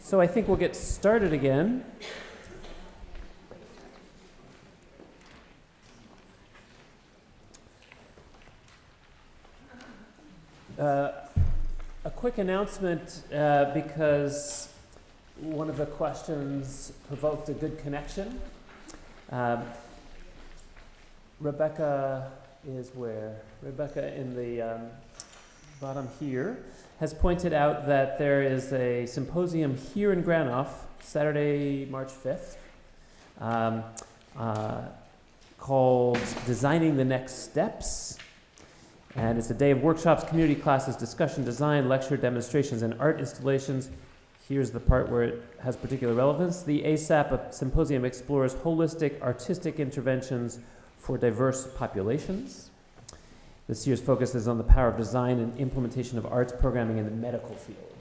So I think we'll get started again. A quick announcement because one of the questions provoked a good connection. Rebecca is where? Rebecca in the bottom here has pointed out that there is a symposium here in Granoff, Saturday, March 5th, called Designing the Next Steps. And it's a day of workshops, community classes, discussion, design, lecture, demonstrations, and art installations. Here's the part where it has particular relevance. The ASAP Symposium explores holistic artistic interventions for diverse populations. This year's focus is on the power of design and implementation of arts programming in the medical field.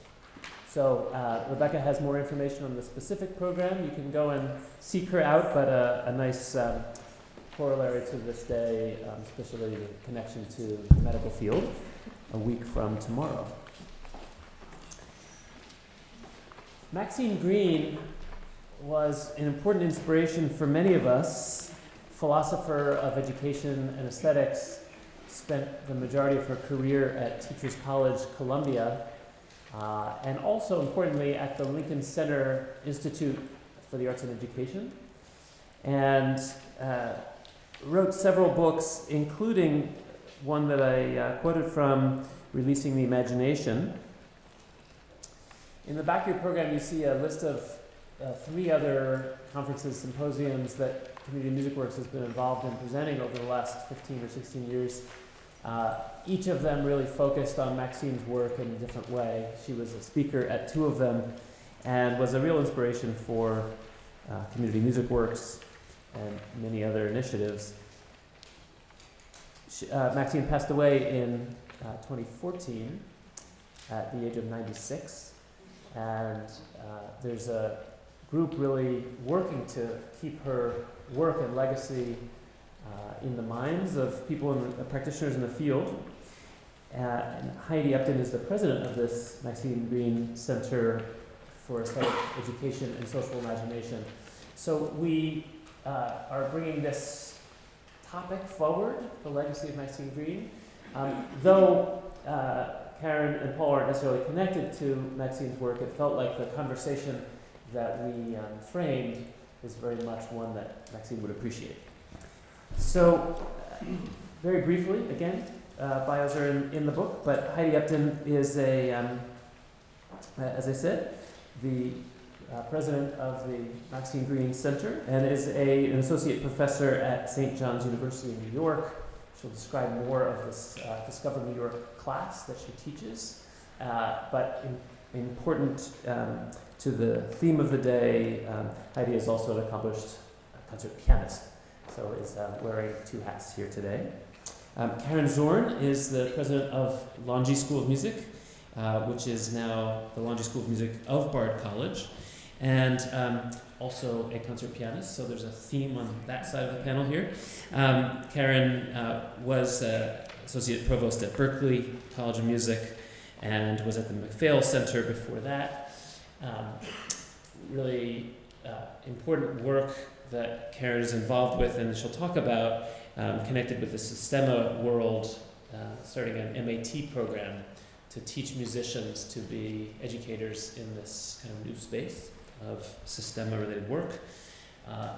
So Rebecca has more information on the specific program. You can go and seek her out, but a nice corollary to this day, especially the connection to the medical field, a week from tomorrow. Maxine Greene was an important inspiration for many of us. Philosopher of education and aesthetics, spent the majority of her career at Teachers College, Columbia, and also importantly at the Lincoln Center Institute for the Arts and Education, and wrote several books, including one that I quoted from, Releasing the Imagination. In the back of your program, you see a list of 3 other conferences, symposiums that Community Music Works has been involved in presenting over the last 15 or 16 years. Each of them really focused on Maxine's work in a different way. She was a speaker at 2 of them and was a real inspiration for Community Music Works and many other initiatives. Maxine passed away in 2014 at the age of 96, and there's a group really working to keep her work and legacy in the minds of people, practitioners in the field. And Heidi Upton is the president of this Maxine Greene Center for Aesthetic Education and Social Imagination. So we are bringing this topic forward, the legacy of Maxine Greene. Though Karen and Paul aren't necessarily connected to Maxine's work, it felt like the conversation that we framed is very much one that Maxine would appreciate. So, very briefly, again, bios are in the book, but Heidi Upton is as I said, the president of the Maxine Greene Center and is an associate professor at St. John's University in New York. She'll describe more of this Discover New York class that she teaches, but important to the theme of the day, Heidi is also an accomplished concert pianist, so is wearing 2 hats here today. Karen Zorn is the president of Longy School of Music, which is now the Longy School of Music of Bard College, and also a concert pianist, so there's a theme on that side of the panel here. Karen was associate provost at Berklee College of Music and was at the MacPhail Center before that. Really important work that Karen is involved with, and she'll talk about, connected with the Sistema world, starting an MAT program to teach musicians to be educators in this kind of new space of Sistema-related work.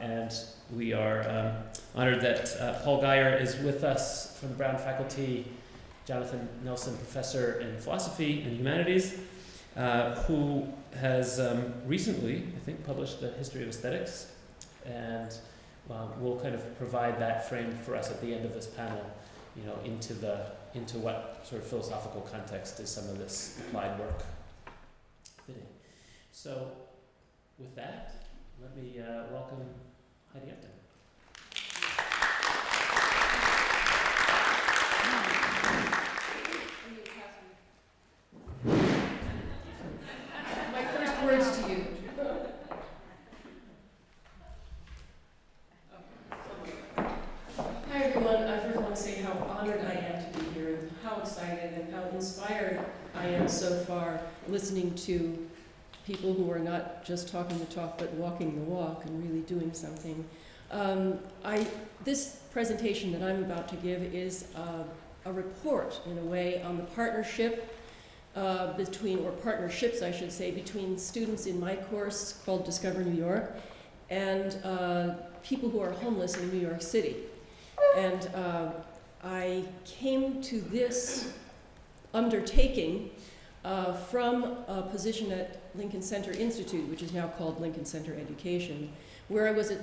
And we are honored that Paul Geyer is with us from the Brown faculty, Jonathan Nelson, professor in philosophy and humanities, who has recently, I think, published the History of Aesthetics, and will kind of provide that frame for us at the end of this panel, into what sort of philosophical context is some of this applied work fitting. So, with that, let me welcome Heidi Upton. My first words to you. Hi everyone, I first want to say how honored I am to be here, and how excited and how inspired I am so far listening to people who are not just talking the talk but walking the walk and really doing something. This presentation that I'm about to give is a report, in a way, on the partnership partnerships, I should say, between students in my course called Discover New York and people who are homeless in New York City. And I came to this undertaking from a position at Lincoln Center Institute, which is now called Lincoln Center Education, where I was a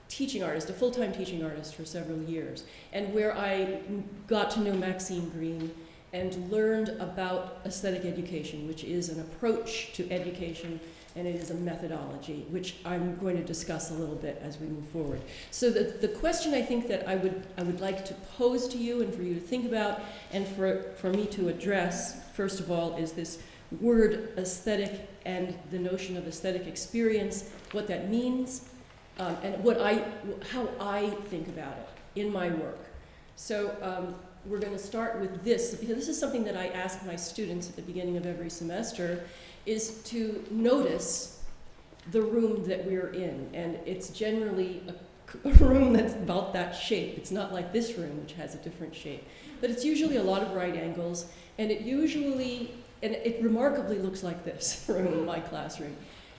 teaching artist, a full-time teaching artist for several years, and where I got to know Maxine Greene and learned about aesthetic education, which is an approach to education, and it is a methodology, which I'm going to discuss a little bit as we move forward. So the question I think that I would like to pose to you and for you to think about and for me to address, first of all, is this word aesthetic and the notion of aesthetic experience, what that means, and how I think about it in my work. So we're going to start with this, because this is something that I ask my students at the beginning of every semester, is to notice the room that we're in. And it's generally a room that's about that shape. It's not like this room, which has a different shape. But it's usually a lot of right angles, and it remarkably looks like this room, my classroom.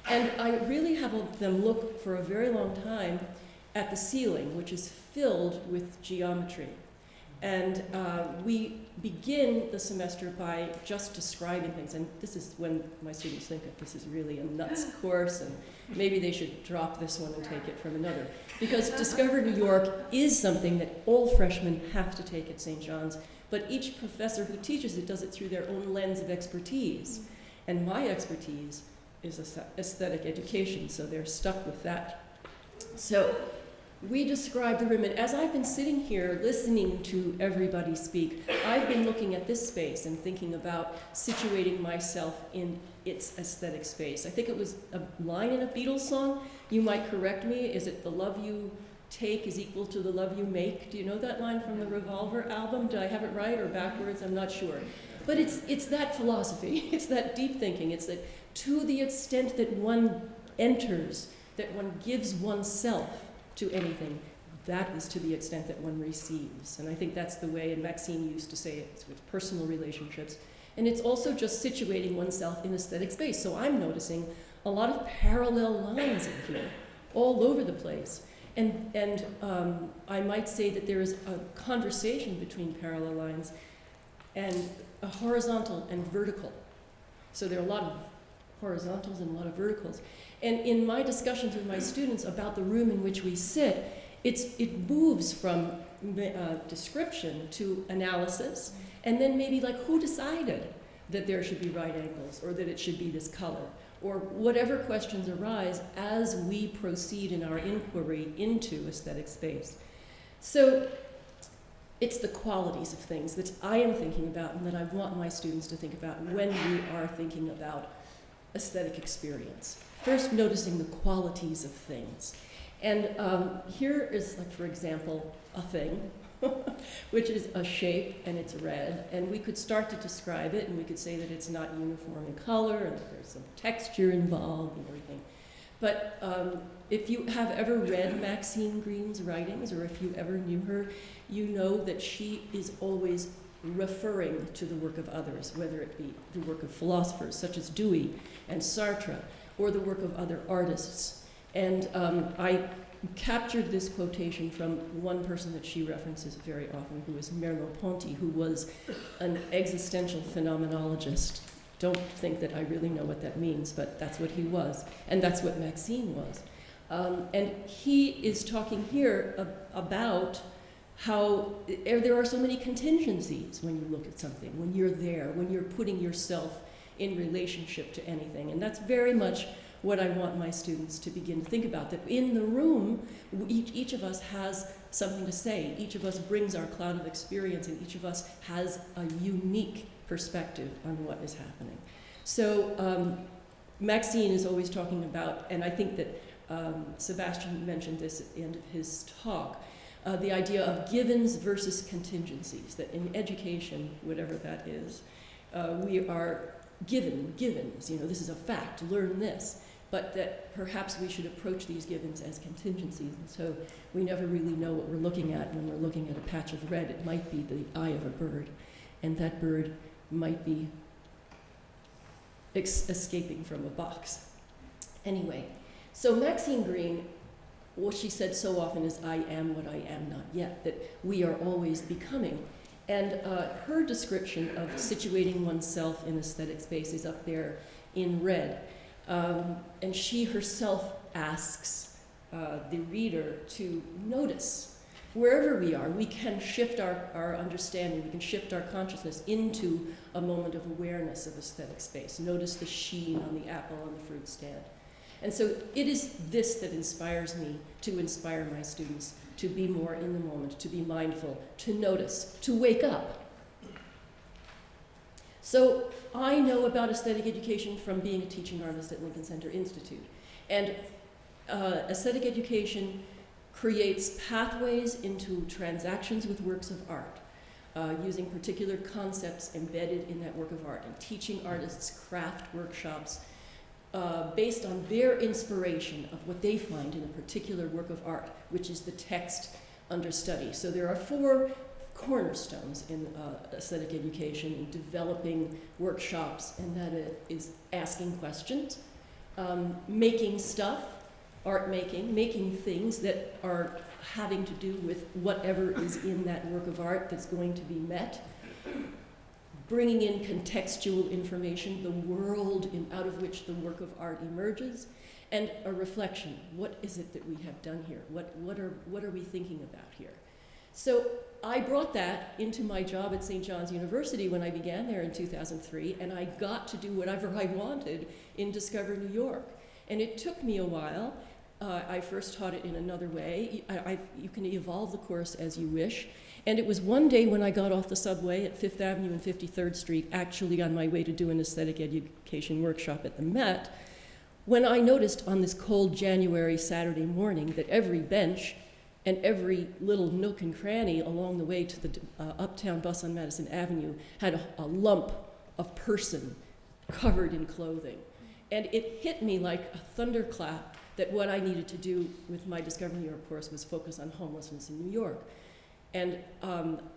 And I really have them look for a very long time at the ceiling, which is filled with geometry. And we begin the semester by just describing things. And this is when my students think that this is really a nuts course, and maybe they should drop this one and take it from another. Because Discover New York is something that all freshmen have to take at St. John's, but each professor who teaches it does it through their own lens of expertise. And my expertise is aesthetic education, so they're stuck with that. So we describe the room, and as I've been sitting here listening to everybody speak, I've been looking at this space and thinking about situating myself in its aesthetic space. I think it was a line in a Beatles song. You might correct me. Is it "the love you take is equal to the love you make"? Do you know that line from the Revolver album? Did I have it right or backwards? I'm not sure. But it's that philosophy. It's that deep thinking. It's that to the extent that one enters, that one gives oneself to anything, that is to the extent that one receives. And I think that's the way, and Maxine used to say it, it's with personal relationships. And it's also just situating oneself in aesthetic space. So I'm noticing a lot of parallel lines in here, all over the place. And I might say that there is a conversation between parallel lines and a horizontal and vertical. So there are a lot of horizontals and a lot of verticals. And in my discussions with my students about the room in which we sit, it moves from description to analysis, and then maybe like who decided that there should be right angles or that it should be this color, or whatever questions arise as we proceed in our inquiry into aesthetic space. So it's the qualities of things that I am thinking about and that I want my students to think about when we are thinking about aesthetic experience. First, noticing the qualities of things. And here is, like, for example, a thing, which is a shape, and it's red. And we could start to describe it, and we could say that it's not uniform in color, and that there's some texture involved and everything. But if you have ever read Maxine Greene's writings, or if you ever knew her, you know that she is always referring to the work of others, whether it be the work of philosophers such as Dewey and Sartre, or the work of other artists. And I captured this quotation from one person that she references very often, who is Merleau-Ponty, who was an existential phenomenologist. Don't think that I really know what that means, but that's what he was, and that's what Maxine was. And he is talking here about how there are so many contingencies when you look at something, when you're there, when you're putting yourself in relationship to anything. And that's very much what I want my students to begin to think about, that in the room, each of us has something to say. Each of us brings our cloud of experience, and each of us has a unique perspective on what is happening. So Maxine is always talking about, and I think that Sebastian mentioned this at the end of his talk, the idea of givens versus contingencies, that in education, whatever that is, we are givens, this is a fact, learn this, but that perhaps we should approach these givens as contingencies. And so we never really know what we're looking at when we're looking at a patch of red. It might be the eye of a bird, and that bird might be escaping from a box. Anyway, so Maxine Greene, what she said so often is, I am what I am not yet, that we are always becoming. And her description of situating oneself in aesthetic space is up there in red. And she herself asks the reader to notice wherever we are. We can shift our understanding, we can shift our consciousness into a moment of awareness of aesthetic space. Notice the sheen on the apple on the fruit stand. And so it is this that inspires me to inspire my students to be more in the moment, to be mindful, to notice, to wake up. So I know about aesthetic education from being a teaching artist at Lincoln Center Institute. And aesthetic education creates pathways into transactions with works of art, using particular concepts embedded in that work of art, and teaching artists craft workshops based on their inspiration of what they find in a particular work of art, which is the text under study. So there are 4 cornerstones in aesthetic education, in developing workshops, and that is asking questions, making stuff, art making things that are having to do with whatever is in that work of art that's going to be met, bringing in contextual information, the world out of which the work of art emerges, and a reflection. What is it that we have done here? What are we thinking about here? So I brought that into my job at St. John's University when I began there in 2003, and I got to do whatever I wanted in Discover New York. And it took me a while. I first taught it in another way. You can evolve the course as you wish. And it was one day when I got off the subway at 5th Avenue and 53rd Street, actually on my way to do an aesthetic education workshop at the Met, when I noticed on this cold January Saturday morning that every bench and every little nook and cranny along the way to the Uptown bus on Madison Avenue had a lump of person covered in clothing. And it hit me like a thunderclap that what I needed to do with my Discover New York course was focus on homelessness in New York. And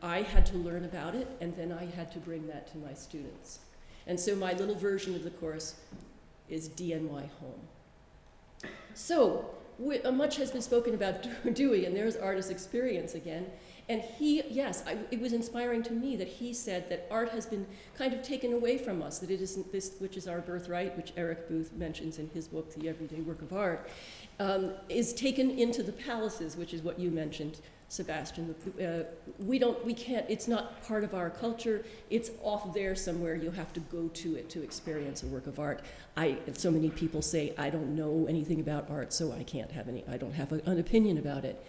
I had to learn about it, and then I had to bring that to my students. And so my little version of the course is DNY Home. So much has been spoken about Dewey, and there's artist experience again. And it was inspiring to me that he said that art has been kind of taken away from us, that it isn't this which is our birthright, which Eric Booth mentions in his book, The Everyday Work of Art, is taken into the palaces, which is what you mentioned, Sebastian. We can't, it's not part of our culture. It's off there somewhere. You have to go to it to experience a work of art. So many people say, I don't know anything about art, so I don't have an opinion about it.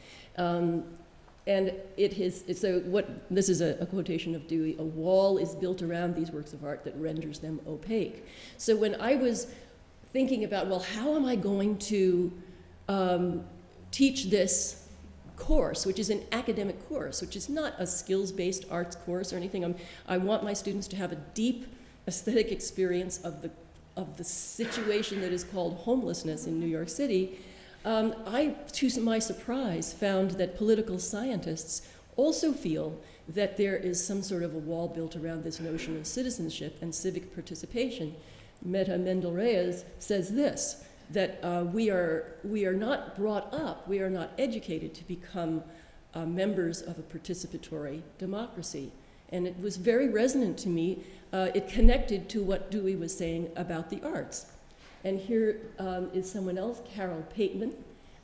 And this is a quotation of Dewey: a wall is built around these works of art that renders them opaque. So when I was thinking about, well, how am I going to teach this course, which is an academic course, which is not a skills-based arts course or anything. I want my students to have a deep aesthetic experience of the situation that is called homelessness in New York City. I, to my surprise, found that political scientists also feel that there is some sort of a wall built around this notion of citizenship and civic participation. Meta Mendel-Reyes says this, that we are not brought up, we are not educated to become members of a participatory democracy. And it was very resonant to me. It connected to what Dewey was saying about the arts. And here is someone else, Carol Pateman.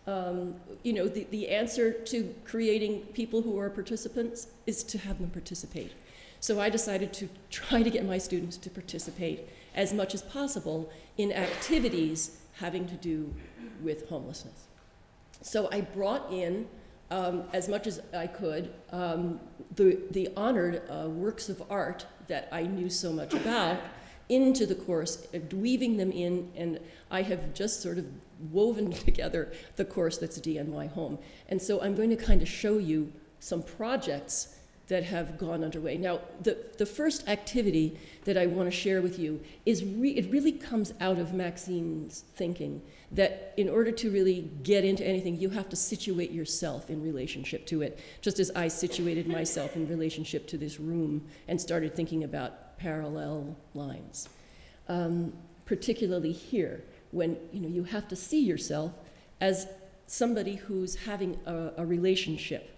The answer to creating people who are participants is to have them participate. So I decided to try to get my students to participate as much as possible in activities having to do with homelessness. So I brought in, as much as I could, the honored works of art that I knew so much about into the course, weaving them in, and I have just sort of woven together the course that's DNY Home. And so I'm going to kind of show you some projects that have gone underway. Now, the first activity that I want to share with you is it really comes out of Maxine's thinking that in order to really get into anything, you have to situate yourself in relationship to it, just as I situated myself in relationship to this room and started thinking about parallel lines. Particularly here, when you have to see yourself as somebody who's having a relationship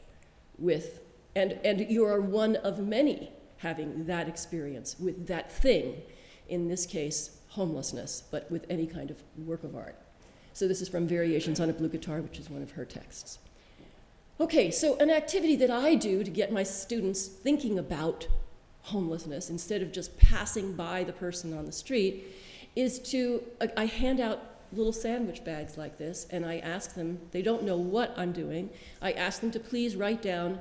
with, and you are one of many having that experience with that thing, in this case, homelessness, but with any kind of work of art. So this is from Variations on a Blue Guitar, which is one of her texts. Okay, so an activity that I do to get my students thinking about homelessness instead of just passing by the person on the street is I hand out little sandwich bags like this, and I ask them, they don't know what I'm doing, I ask them to please write down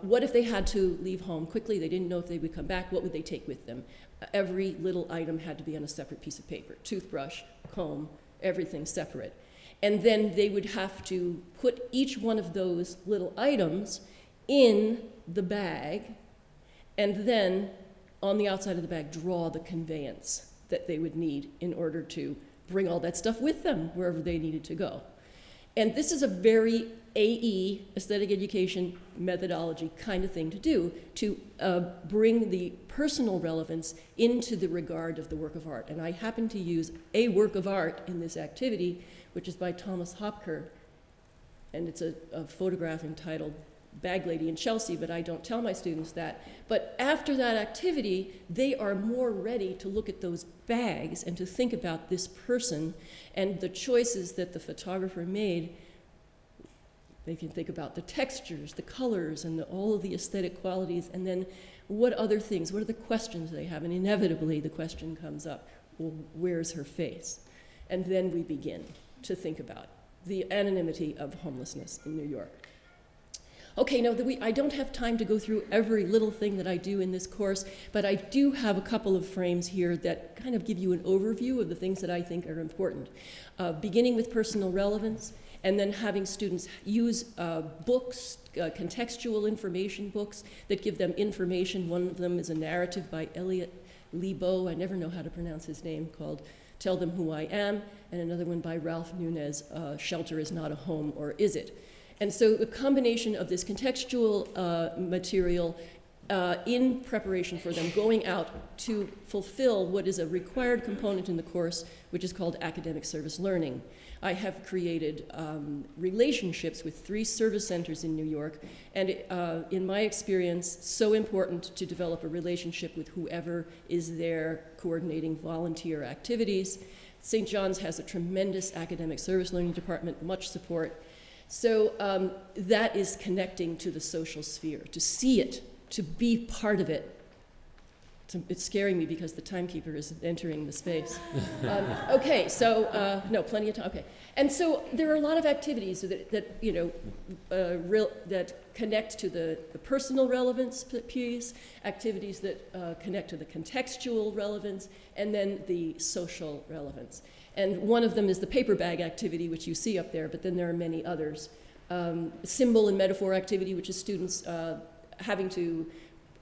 what if they had to leave home quickly, they didn't know if they would come back, what would they take with them? Every little item had to be on a separate piece of paper, toothbrush, comb, everything separate. And then they would have to put each one of those little items in the bag, and then on the outside of the bag draw the conveyance that they would need in order to bring all that stuff with them wherever they needed to go. And this is a very AE, aesthetic education methodology kind of thing to do, to bring the personal relevance into the regard of the work of art. And I happen to use a work of art in this activity, which is by Thomas Hopker, and it's a photograph entitled Bag Lady in Chelsea, but I don't tell my students that. But after that activity, they are more ready to look at those bags and to think about this person and the choices that the photographer made. They can think about the textures, the colors, and all of the aesthetic qualities, and then what other things, what are the questions they have? And inevitably, the question comes up, well, where's her face? And then we begin to think about the anonymity of homelessness in New York. Okay, now I don't have time to go through every little thing that I do in this course, but I do have a couple of frames here that kind of give you an overview of the things that I think are important. Beginning with personal relevance, and then having students use books, contextual information books that give them information. One of them is a narrative by Elliot Lebo, I never know how to pronounce his name, called Tell Them Who I Am, and another one by Ralph Nunez, Shelter is Not a Home, or Is It? And so the combination of this contextual material in preparation for them going out to fulfill what is a required component in the course, which is called academic service learning. I have created relationships with 3 service centers in New York, and in my experience, so important to develop a relationship with whoever is there coordinating volunteer activities. St. John's has a tremendous academic service learning department, much support. So that is connecting to the social sphere, to see it, to be part of it. It's scaring me because the timekeeper is entering the space. Okay, so no, plenty of time. Okay, and so there are a lot of activities that that connect to the personal relevance piece, activities that connect to the contextual relevance, and then the social relevance. And one of them is the paper bag activity, which you see up there, but then there are many others. Symbol and metaphor activity, which is students having to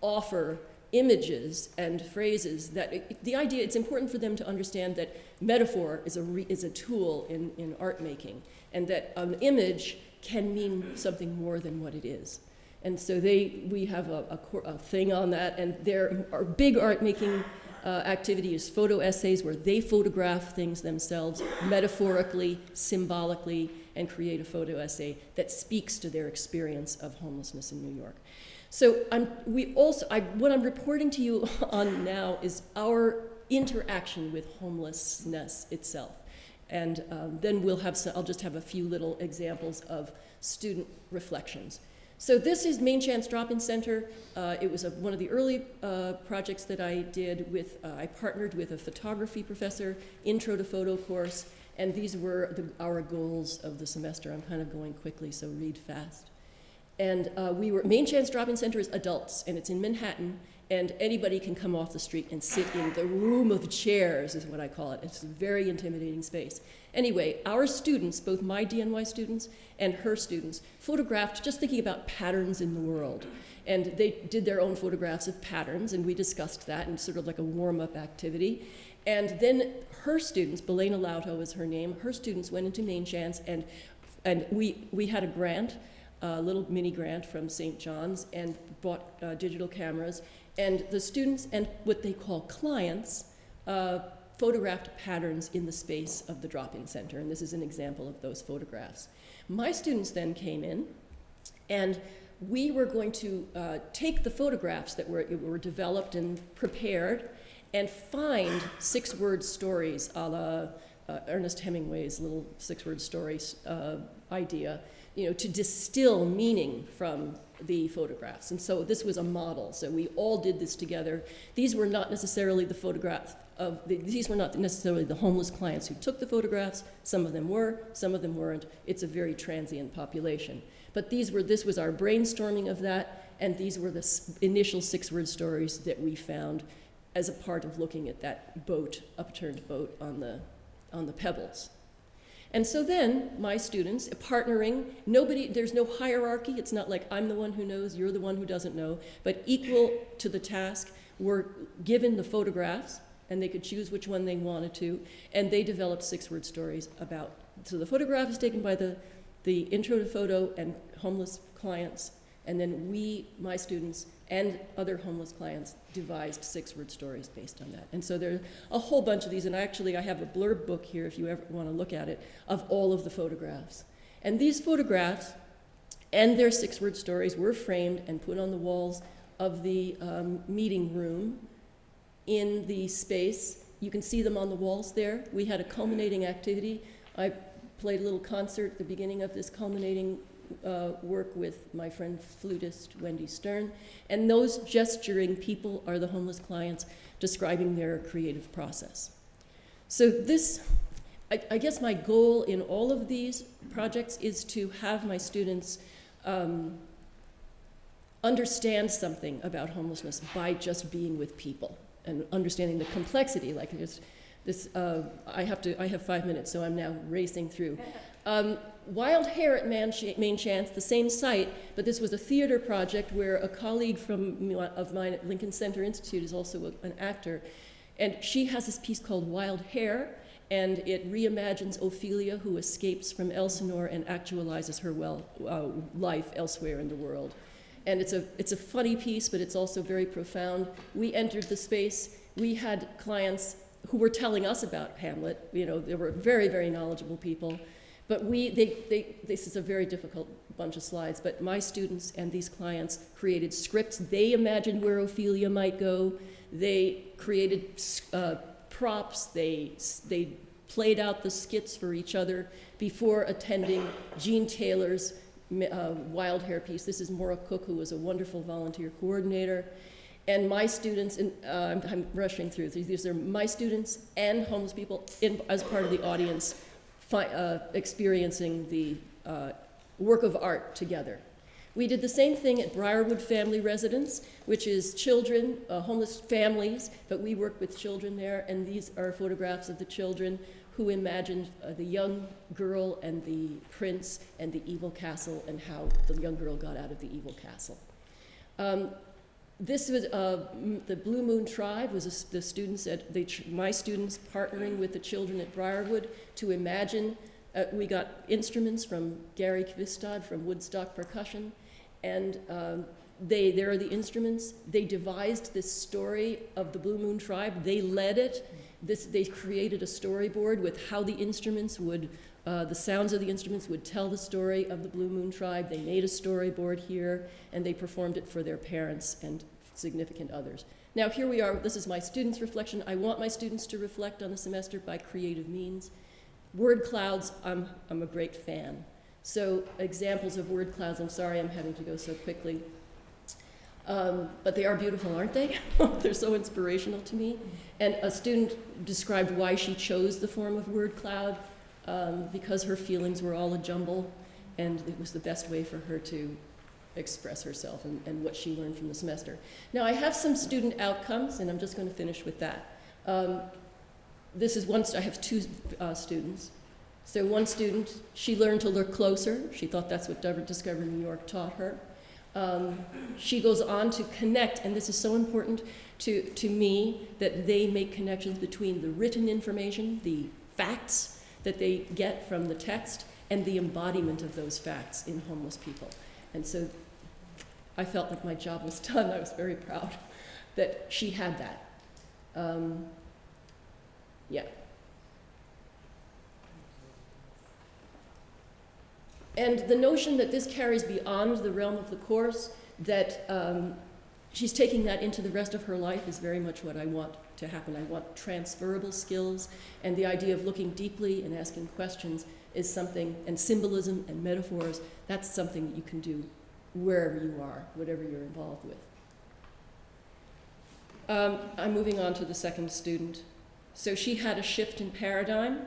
offer images and phrases that the idea, it's important for them to understand that metaphor is a tool in art making, and that an image can mean something more than what it is. And so we have a thing on that, and there are big art making activity is photo essays where they photograph things themselves metaphorically, symbolically, and create a photo essay that speaks to their experience of homelessness in New York. So what I'm reporting to you on now is our interaction with homelessness itself. And then I'll just have a few little examples of student reflections. So this is Main Chance Drop-In Center. It was one of the early projects that I did I partnered with a photography professor, Intro to Photo course, and these were our goals of the semester. I'm kind of going quickly, so read fast. And Main Chance Drop-In Center is adults, and it's in Manhattan, and anybody can come off the street and sit in the room of chairs, is what I call it. It's a very intimidating space. Anyway, our students, both my DNY students and her students, photographed just thinking about patterns in the world. And they did their own photographs of patterns, and we discussed that in sort of like a warm-up activity. And then her students, Belena Lauto is her name, her students went into Main Chance, and we had a grant, a little mini grant from St. John's, and bought digital cameras. And the students and what they call clients photographed patterns in the space of the drop-in center, and this is an example of those photographs. My students then came in, and we were going to take the photographs that were developed and prepared and find six-word stories a la Ernest Hemingway's little six-word stories idea, to distill meaning from the photographs. And so this was a model. So we all did this together. These were not necessarily the photographs these were not necessarily the homeless clients who took the photographs. Some of them were, some of them weren't. It's a very transient population. But this was our brainstorming of that, and these were the initial six-word stories that we found as a part of looking at that boat, upturned boat on the pebbles. And so then my students, partnering, there's no hierarchy. It's not like I'm the one who knows, you're the one who doesn't know, but equal to the task, were given the photographs, and they could choose which one they wanted to, and they developed six-word stories about, so the photograph is taken by the intro to photo and homeless clients, and then my students, and other homeless clients devised six-word stories based on that. And so there are a whole bunch of these, and actually I have a blurb book here if you ever want to look at it, of all of the photographs. And these photographs and their six-word stories were framed and put on the walls of the meeting room in the space. You can see them on the walls there. We had a culminating activity. I played a little concert at the beginning of this culminating work with my friend flutist Wendy Stern, and those gesturing people are the homeless clients describing their creative process. So I guess my goal in all of these projects is to have my students understand something about homelessness by just being with people and understanding the complexity. Like I have 5 minutes, so I'm now racing through. Wild Hare at Main Chance, the same site, but this was a theater project where a colleague of mine at Lincoln Center Institute is also an actor, and she has this piece called Wild Hare, and it reimagines Ophelia, who escapes from Elsinore and actualizes her life elsewhere in the world. And it's a funny piece, but it's also very profound. We entered the space. We had clients who were telling us about Hamlet. They were very, very knowledgeable people. But this is a very difficult bunch of slides, but my students and these clients created scripts. They imagined where Ophelia might go. They created props. They played out the skits for each other before attending Jean Taylor's Wild Hare piece. This is Maura Cook, who was a wonderful volunteer coordinator. And my students, and I'm rushing through, these are my students and homeless people as part of the audience experiencing the work of art together. We did the same thing at Briarwood Family Residence, which is children, homeless families, but we worked with children there, and these are photographs of the children who imagined the young girl and the prince and the evil castle and how the young girl got out of the evil castle. This was the Blue Moon Tribe was the students my students partnering with the children at Briarwood to imagine. We got instruments from Gary Kvistad from Woodstock Percussion, and there are the instruments. They devised this story of the Blue Moon Tribe. They led it. They created a storyboard with how the instruments would, the sounds of the instruments would tell the story of the Blue Moon Tribe. They made a storyboard here, and they performed it for their parents and significant others. Now here we are, this is my students' reflection. I want my students to reflect on the semester by creative means. Word clouds, I'm a great fan. So examples of word clouds, I'm sorry I'm having to go so quickly. But they are beautiful, aren't they? They're so inspirational to me. And a student described why she chose the form of word cloud, because her feelings were all a jumble, and it was the best way for her to express herself and what she learned from the semester. Now, I have some student outcomes, and I'm just going to finish with that. This is I have two students. So one student, she learned to look closer. She thought that's what Discover New York taught her. She goes on to connect, and this is so important to me, that they make connections between the written information, the facts that they get from the text, and the embodiment of those facts in homeless people. And so I felt like my job was done. I was very proud that she had that. Yeah. And the notion that this carries beyond the realm of the course, that she's taking that into the rest of her life, is very much what I want to happen. I want transferable skills, and the idea of looking deeply and asking questions is something, and symbolism and metaphors, that's something that you can do wherever you are, whatever you're involved with. I'm moving on to the second student. So she had a shift in paradigm.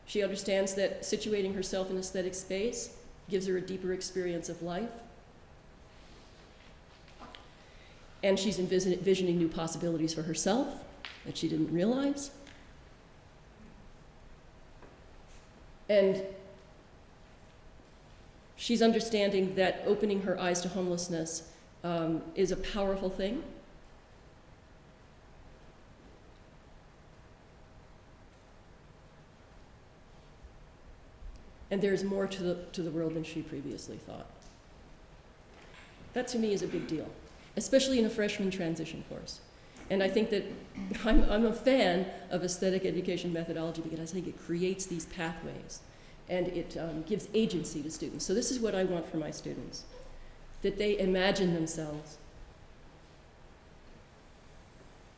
She understands that situating herself in aesthetic space gives her a deeper experience of life. And she's envisioning new possibilities for herself that she didn't realize. And she's understanding that opening her eyes to homelessness is a powerful thing. And there's more to the world than she previously thought. That to me is a big deal, especially in a freshman transition course. And I think that I'm a fan of aesthetic education methodology because I think it creates these pathways and it gives agency to students. So this is what I want for my students, that they imagine themselves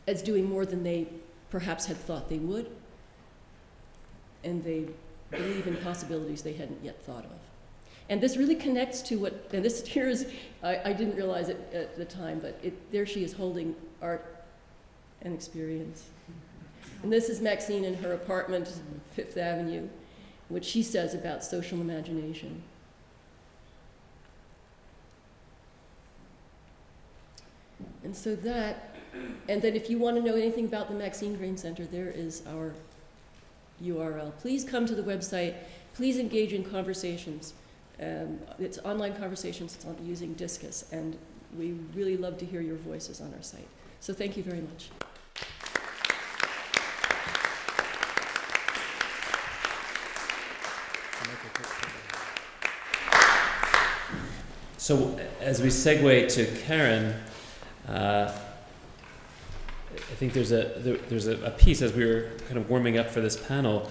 as doing more than they perhaps had thought they would, and they believe in possibilities they hadn't yet thought of. And this really connects to what, and this here is, I didn't realize it at the time, but there she is holding art and experience. And this is Maxine in her apartment, Fifth Avenue, what she says about social imagination. And so that, and then if you want to know anything about the Maxine Greene Center, there is our URL. Please come to the website. Please engage in conversations. It's online conversations. It's on using Discus, and we really love to hear your voices on our site. So thank you very much. So as we segue to Karen, I think there's a piece as we were kind of warming up for this panel,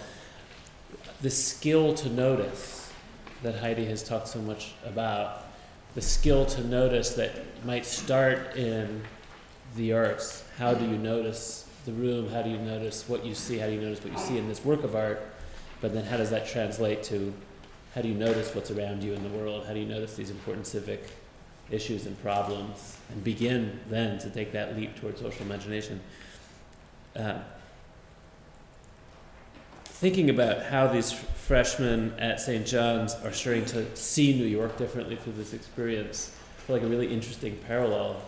the skill to notice that Heidi has talked so much about, the skill to notice that might start in the arts. How do you notice the room? How do you notice what you see? How do you notice what you see in this work of art? But then how does that translate to how do you notice what's around you in the world? How do you notice these important civic issues and problems and begin then to take that leap towards social imagination? Thinking about how these freshmen at St. John's are starting to see New York differently through this experience, I feel like a really interesting parallel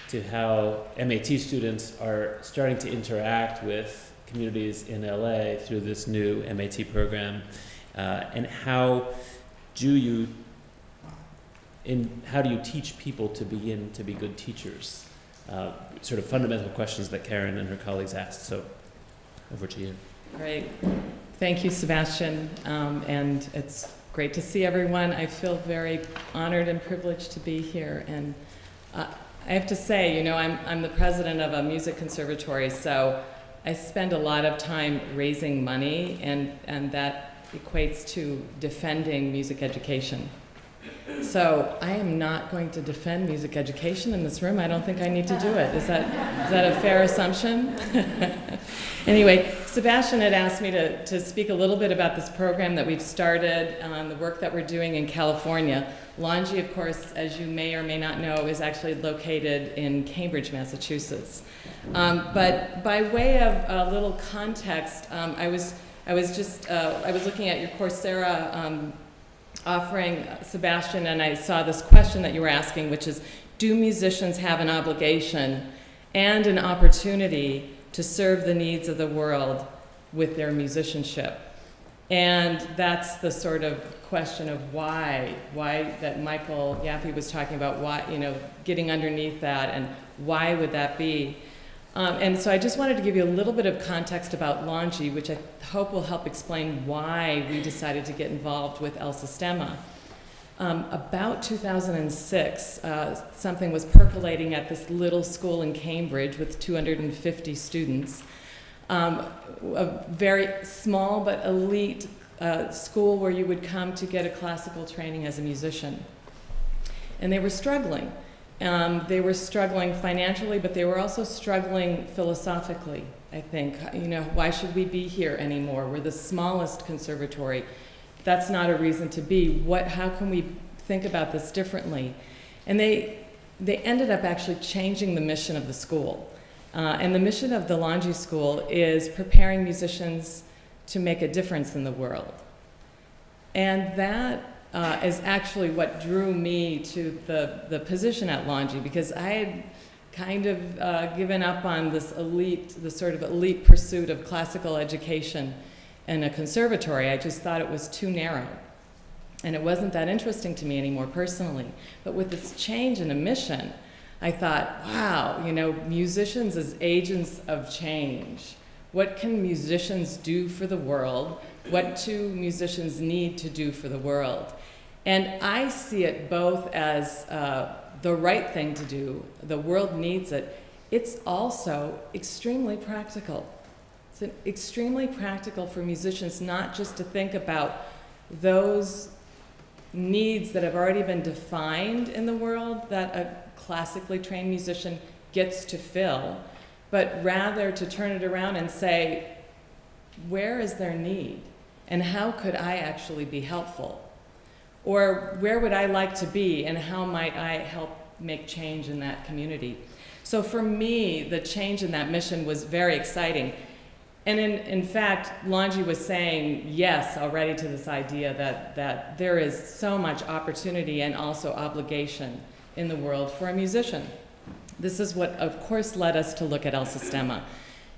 to how MAT students are starting to interact with communities in LA through this new MAT program, and how do you teach people to begin to be good teachers? Sort of fundamental questions that Karen and her colleagues asked. So over to you. Great. Thank you, Sebastian. And it's great to see everyone. I feel very honored and privileged to be here. And I have to say, you know, I'm the president of a music conservatory, so I spend a lot of time raising money, and that equates to defending music education. So I am not going to defend music education in this room. I don't think I need to do it. Is that a fair assumption? Anyway, Sebastian had asked me to speak a little bit about this program that we've started, the work that we're doing in California. Longy, of course, as you may or may not know, is actually located in Cambridge, Massachusetts. But by way of a little context, I was looking at your Coursera offering Sebastian, and I saw this question that you were asking, which is, do musicians have an obligation and an opportunity to serve the needs of the world with their musicianship? And that's the sort of question of why that Michael Yaffe was talking about, why, you know, getting underneath that, and why would that be? And so I just wanted to give you a little bit of context about LONGI, which I hope will help explain why we decided to get involved with El Sistema. About 2006, something was percolating at this little school in Cambridge with 250 students. A very small but elite school where you would come to get a classical training as a musician. And they were struggling. They were struggling financially, but they were also struggling philosophically, I think. You know, why should we be here anymore? We're the smallest conservatory. That's not a reason to be. How can we think about this differently? And they ended up actually changing the mission of the school. And the mission of the LONGI School is preparing musicians to make a difference in the world. And that is actually what drew me to the position at LONGI, because I had kind of given up on the sort of elite pursuit of classical education in a conservatory. I just thought it was too narrow. And it wasn't that interesting to me anymore personally. But with this change in a mission, I thought, wow, you know, musicians as agents of change. What can musicians do for the world? What do musicians need to do for the world? And I see it both as the right thing to do. The world needs it. It's also extremely practical. It's extremely practical for musicians not just to think about those needs that have already been defined in the world that a classically trained musician gets to fill, but rather to turn it around and say, where is their need? And how could I actually be helpful? Or where would I like to be, and how might I help make change in that community? So for me, the change in that mission was very exciting. And in fact, LONGI was saying yes already to this idea that there is so much opportunity and also obligation in the world for a musician. This is what, of course, led us to look at El Sistema.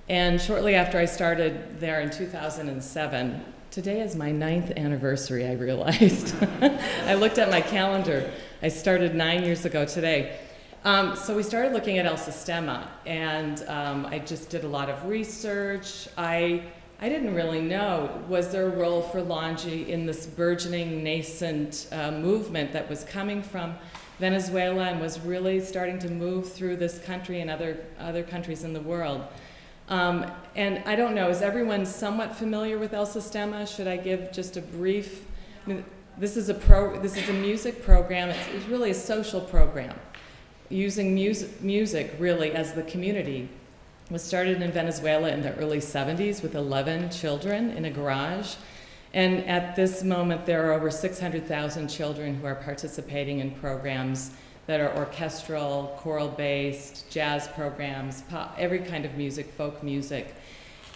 And shortly after I started there in 2007, today is my 9th anniversary, I realized. I looked at my calendar. I started 9 years ago today. So we started looking at El Sistema, and I just did a lot of research. I didn't really know, was there a role for LONGI in this burgeoning, nascent movement that was coming from Venezuela and was really starting to move through this country and other countries in the world. And I don't know, is everyone somewhat familiar with El Sistema? Should I give just a brief? I mean, this is a music program. It's really a social program, using music really as the community. It was started in Venezuela in the early 70s with 11 children in a garage. And at this moment, there are over 600,000 children who are participating in programs that are orchestral, choral-based, jazz programs, pop, every kind of music, folk music.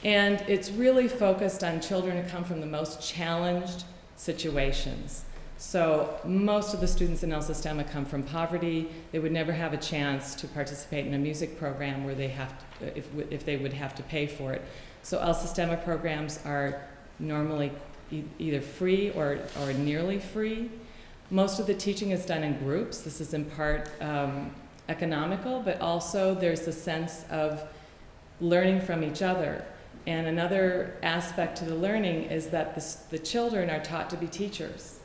And it's really focused on children who come from the most challenged situations. So most of the students in El Sistema come from poverty. They would never have a chance to participate in a music program where they have to, if they would have to pay for it. So El Sistema programs are normally either free or nearly free. Most of the teaching is done in groups. This is in part economical, but also there's a sense of learning from each other. And another aspect to the learning is that the children are taught to be teachers.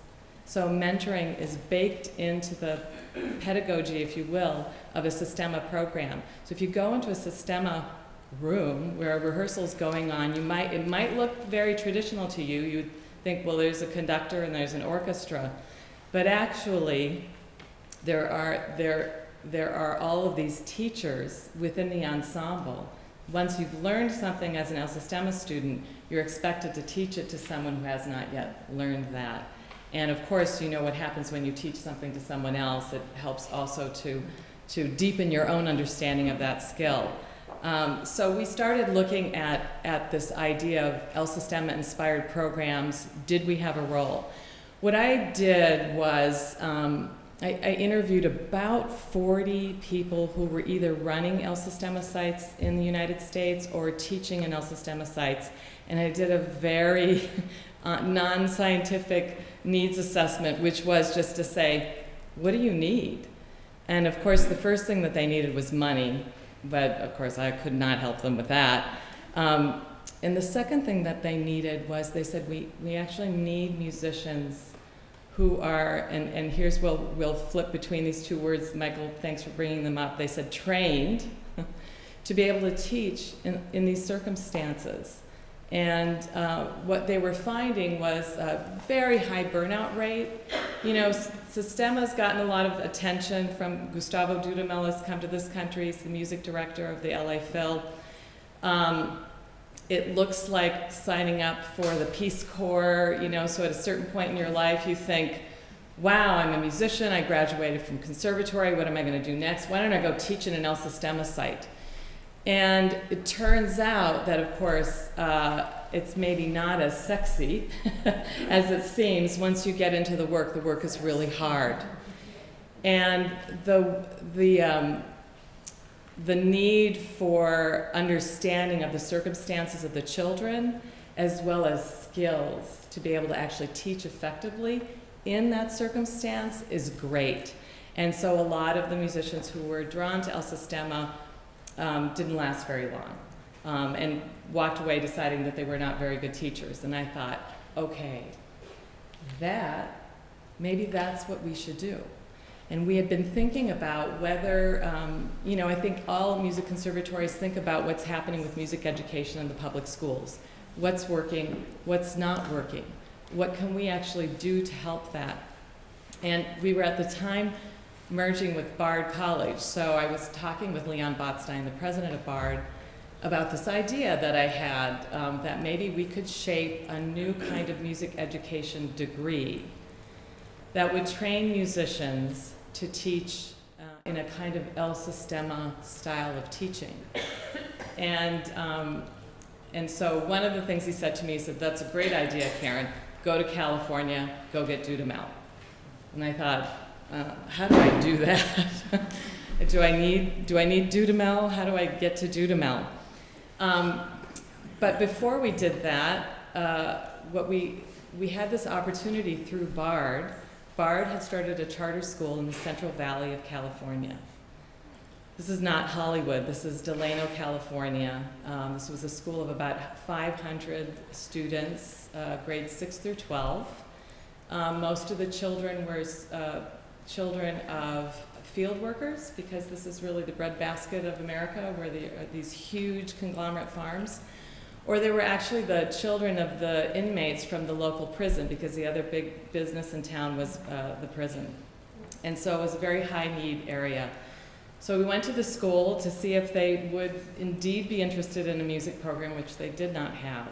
So mentoring is baked into the pedagogy, if you will, of a Sistema program. So if you go into a Sistema room where a rehearsal is going on, it might look very traditional to you. You'd think, well, there's a conductor and there's an orchestra. But actually, there are all of these teachers within the ensemble. Once you've learned something as an El Sistema student, you're expected to teach it to someone who has not yet learned that. And of course, you know what happens when you teach something to someone else. It helps also to deepen your own understanding of that skill. So we started looking at this idea of El Sistema-inspired programs. Did we have a role? what I did was I interviewed about 40 people who were either running El Sistema sites in the United States or teaching in El Sistema sites, and I did a very non-scientific needs assessment, which was just to say, what do you need? And of course, the first thing that they needed was money, but of course I could not help them with that. And the second thing that they needed was, they said, we actually need musicians who are, and here's where we'll flip between these two words. Michael, thanks for bringing them up. They said trained to be able to teach in these circumstances. And what they were finding was a very high burnout rate. You know, Sistema's gotten a lot of attention from Gustavo Dudamel has come to this country. He's the music director of the LA Phil. It looks like signing up for the Peace Corps, you know, so at a certain point in your life you think, wow, I'm a musician, I graduated from conservatory, what am I going to do next? Why don't I go teach in an El Sistema site? And it turns out that, of course, it's maybe not as sexy as it seems. Once you get into the work is really hard. And the need for understanding of the circumstances of the children, as well as skills to be able to actually teach effectively in that circumstance, is great. And so a lot of the musicians who were drawn to El Sistema didn't last very long, and walked away deciding that they were not very good teachers. And I thought, okay, maybe that's what we should do. And we had been thinking about whether, you know, I think all music conservatories think about what's happening with music education in the public schools. What's working, what's not working? What can we actually do to help that? And we were at the time merging with Bard College, so I was talking with Leon Botstein, the president of Bard, about this idea that I had, that maybe we could shape a new kind of music education degree that would train musicians to teach in a kind of El Sistema style of teaching. And so one of the things he said to me, he said, that's a great idea, Karen. Go to California, go get Dudamel. And I thought, how do I do that? do I need Dudamel? How do I get to Dudamel? But before we did that, we had this opportunity through Bard. Bard had started a charter school in the Central Valley of California. This is not Hollywood, this is Delano, California. This was a school of about 500 students, grades 6 through 12. Most of the children were children of field workers, because this is really the breadbasket of America, where there are these huge conglomerate farms. Or they were actually the children of the inmates from the local prison, because the other big business in town was the prison. And so it was a very high need area. So we went to the school to see if they would indeed be interested in a music program, which they did not have.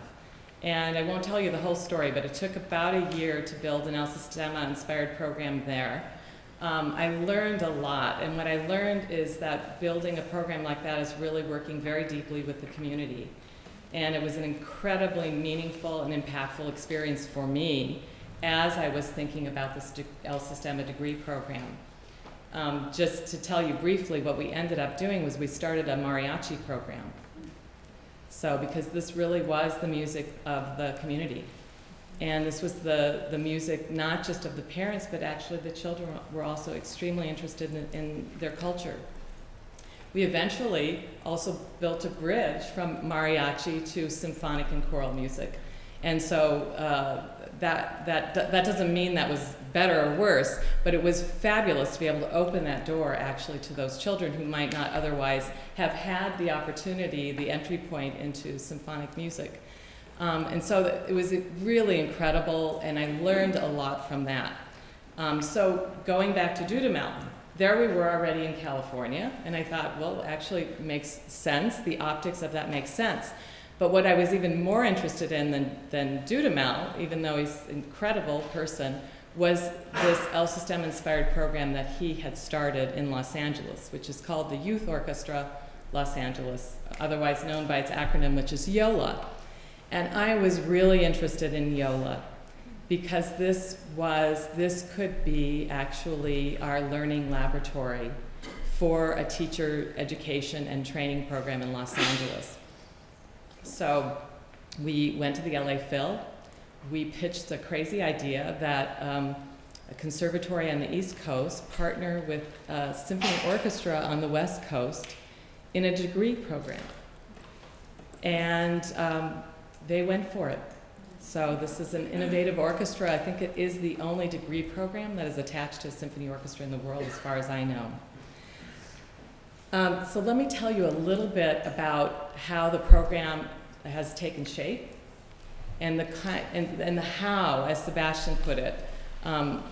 And I won't tell you the whole story, but it took about a year to build an El Sistema inspired program there. I learned a lot, and what I learned is that building a program like that is really working very deeply with the community. And it was an incredibly meaningful and impactful experience for me as I was thinking about this El Sistema degree program. Just to tell you briefly, what we ended up doing was we started a mariachi program. So, because this really was the music of the community. And this was the music not just of the parents, but actually the children were also extremely interested in their culture. We eventually also built a bridge from mariachi to symphonic and choral music. And so that doesn't mean that was better or worse, but it was fabulous to be able to open that door actually to those children who might not otherwise have had the opportunity, the entry point into symphonic music. And so it was really incredible, and I learned a lot from that. So going back to Dudamel, there we were already in California, and I thought, well, actually it makes sense. The optics of that makes sense. But what I was even more interested in than Dudamel, even though he's an incredible person, was this El Sistema inspired program that he had started in Los Angeles, which is called the Youth Orchestra Los Angeles, otherwise known by its acronym, which is YOLA. And I was really interested in YOLA because this could be actually our learning laboratory for a teacher education and training program in Los Angeles. So we went to the LA Phil. We pitched the crazy idea that a conservatory on the East Coast partner with a symphony orchestra on the West Coast in a degree program. And they went for it. So this is an innovative orchestra. I think it is the only degree program that is attached to a symphony orchestra in the world, as far as I know. So let me tell you a little bit about how the program has taken shape and the how, as Sebastian put it. How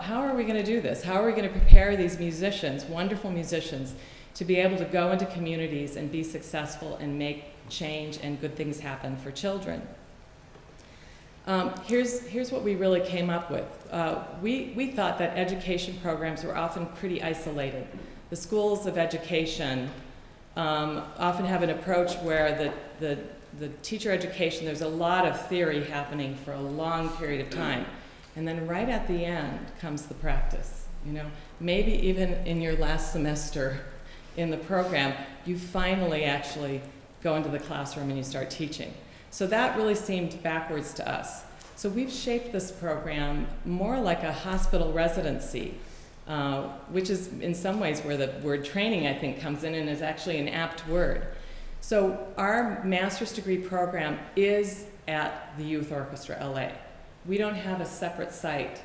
are we going to do this? How are we going to prepare these musicians, wonderful musicians, to be able to go into communities and be successful and make change and good things happen for children? Here's what we really came up with. We thought that education programs were often pretty isolated. The schools of education often have an approach where the teacher education, there's a lot of theory happening for a long period of time. And then right at the end comes the practice. Maybe even in your last semester in the program, you finally actually go into the classroom and you start teaching. So that really seemed backwards to us. So we've shaped this program more like a hospital residency, which is in some ways where the word training, I think, comes in and is actually an apt word. So our master's degree program is at the Youth Orchestra LA. We don't have a separate site.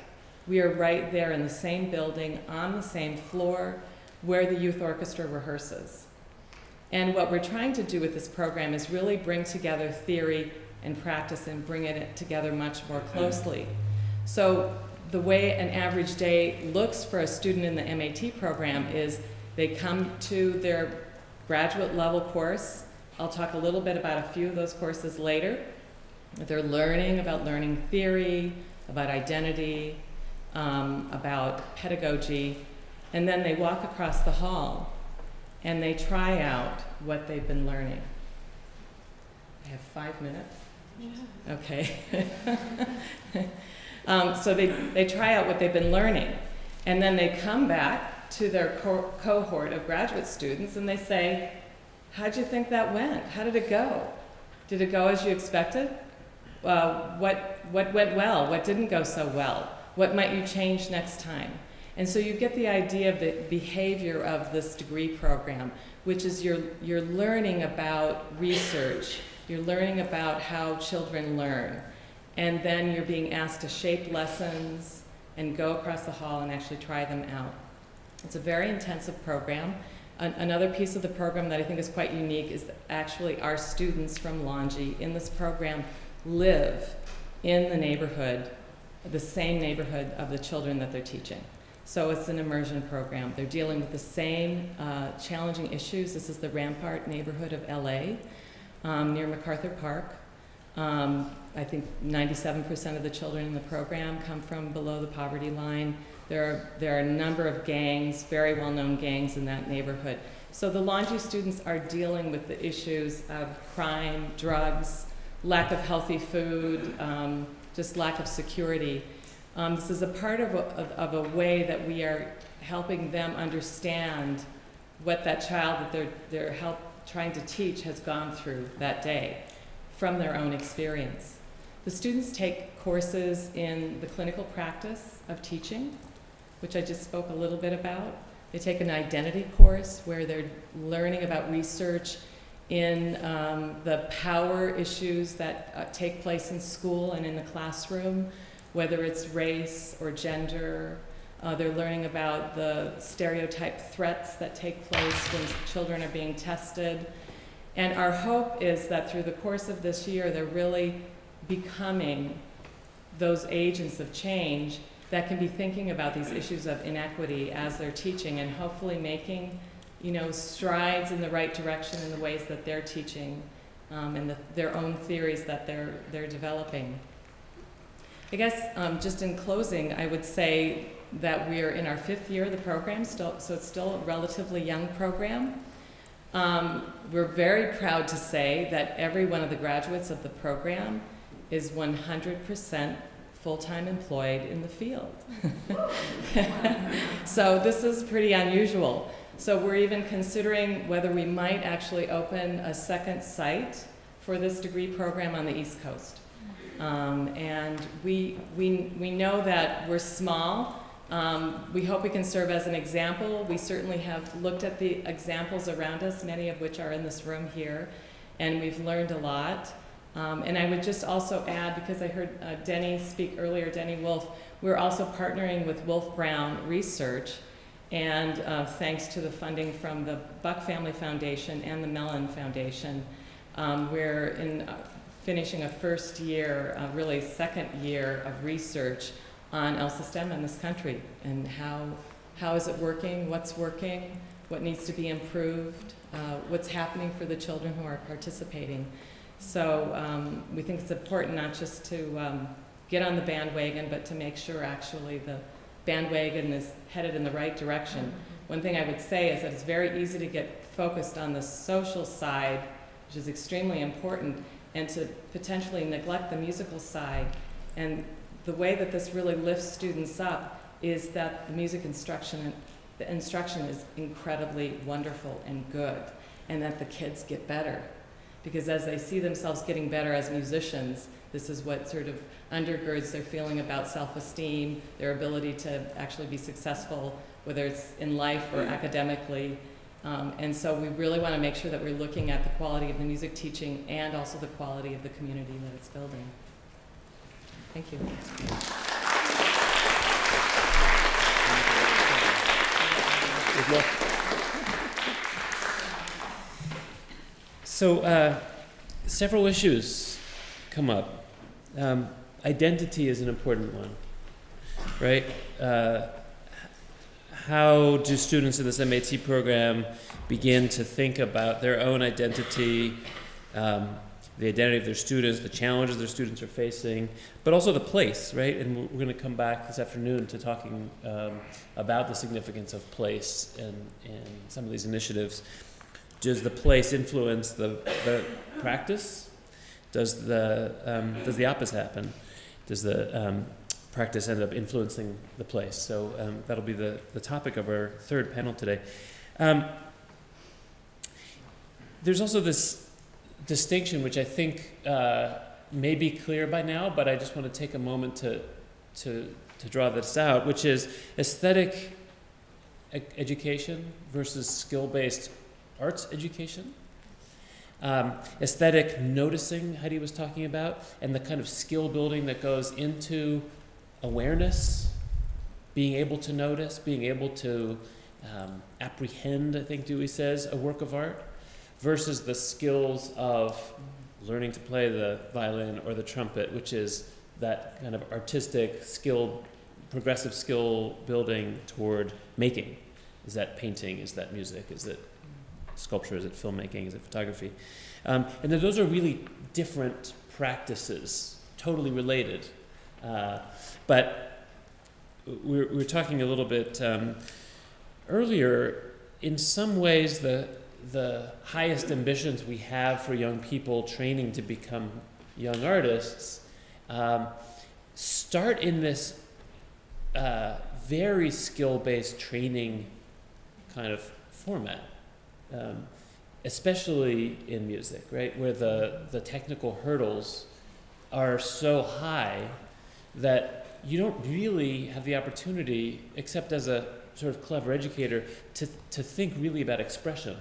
We are right there in the same building, on the same floor, where the Youth Orchestra rehearses. And what we're trying to do with this program is really bring together theory and practice and bring it together much more closely. So the way an average day looks for a student in the MAT program is they come to their graduate level course. I'll talk a little bit about a few of those courses later. They're learning about learning theory, about identity, about pedagogy, and then they walk across the hall and they try out what they've been learning. I have 5 minutes. Yeah. Okay. So they try out what they've been learning, and then they come back to their cohort of graduate students and they say, how'd you think that went? How did it go? Did it go as you expected? What went well? What didn't go so well? What might you change next time? And so you get the idea of the behavior of this degree program, which is you're learning about research, you're learning about how children learn, and then you're being asked to shape lessons and go across the hall and actually try them out. It's a very intensive program. Another piece of the program that I think is quite unique is that actually our students from Longy in this program live in the neighborhood, the same neighborhood of the children that they're teaching. So it's an immersion program. They're dealing with the same challenging issues. This is the Rampart neighborhood of LA, near MacArthur Park. I think 97% of the children in the program come from below the poverty line. There are a number of gangs, very well-known gangs in that neighborhood. So the Longy students are dealing with the issues of crime, drugs, lack of healthy food, just lack of security. This is a part of a way that we are helping them understand what that child that they're trying to teach has gone through that day from their own experience. The students take courses in the clinical practice of teaching, which I just spoke a little bit about. They take an identity course where they're learning about research in the power issues that take place in school and in the classroom, whether it's race or gender. They're learning about the stereotype threats that take place when children are being tested. And our hope is that through the course of this year, they're really becoming those agents of change that can be thinking about these issues of inequity as they're teaching and hopefully making, strides in the right direction in the ways that they're teaching and their own theories that they're developing. I guess just in closing, I would say that we are in our 5th year of the program, so it's still a relatively young program. We're very proud to say that every one of the graduates of the program is 100% full-time employed in the field. So this is pretty unusual. So we're even considering whether we might actually open a second site for this degree program on the East Coast. And we know that we're small. We hope we can serve as an example. We certainly have looked at the examples around us, many of which are in this room here, and we've learned a lot. And I would just also add, because I heard Denny speak earlier, Denny Wolf, we're also partnering with Wolf Brown Research, and thanks to the funding from the Buck Family Foundation and the Mellon Foundation, we're finishing a first year, really second year of research on El Sistema in this country, and how is it working, what needs to be improved, what's happening for the children who are participating. So we think it's important not just to get on the bandwagon, but to make sure actually the bandwagon is headed in the right direction. One thing I would say is that it's very easy to get focused on the social side, which is extremely important, and to potentially neglect the musical side. And the way that this really lifts students up is that the music instruction is incredibly wonderful and good, and that the kids get better. Because as they see themselves getting better as musicians, this is what sort of undergirds their feeling about self-esteem, their ability to actually be successful, whether it's in life or academically. And so we really want to make sure that we're looking at the quality of the music teaching and also the quality of the community that it's building. Thank you. So, several issues come up. Identity is an important one, right? How do students in this MAT program begin to think about their own identity, the identity of their students, the challenges their students are facing, but also the place, right? And we're going to come back this afternoon to talking about the significance of place and some of these initiatives. Does the place influence the practice? Does the opposite happen? Does the practice end up influencing the place? So that'll be the topic of our third panel today. There's also this distinction, which I think may be clear by now, but I just want to take a moment to draw this out, which is aesthetic education versus skill-based arts education. Aesthetic noticing, Heidi was talking about, and the kind of skill building that goes into awareness, being able to notice, being able to apprehend, I think Dewey says, a work of art, versus the skills of learning to play the violin or the trumpet, which is that kind of artistic skill, progressive skill building toward making. Is that painting? Is that music? Is it sculpture? Is it filmmaking? Is it photography? And then those are really different practices, totally related. But we were talking a little bit earlier. In some ways, the highest ambitions we have for young people training to become young artists start in this very skill-based training kind of format. Especially in music, right, where the technical hurdles are so high that you don't really have the opportunity, except as a sort of clever educator, to think really about expression.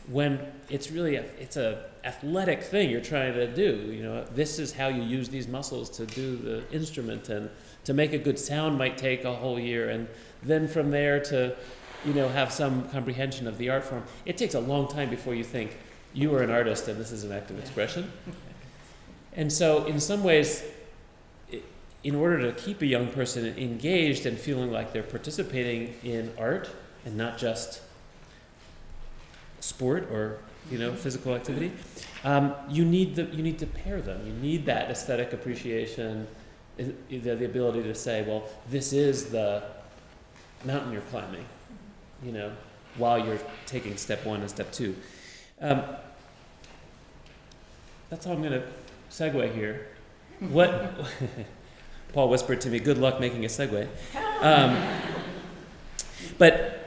When it's really it's a athletic thing you're trying to do. You know, this is how you use these muscles to do the instrument, and to make a good sound might take a whole year, and then from there to have some comprehension of the art form. It takes a long time before you think you are an artist and this is an act of expression. And so in some ways, in order to keep a young person engaged and feeling like they're participating in art and not just sport or physical activity, you need to pair them. You need that aesthetic appreciation, the ability to say, well, this is the mountain you're climbing, while you're taking step 1 and step 2. That's how I'm going to segue here. Paul whispered to me, "Good luck making a segue." But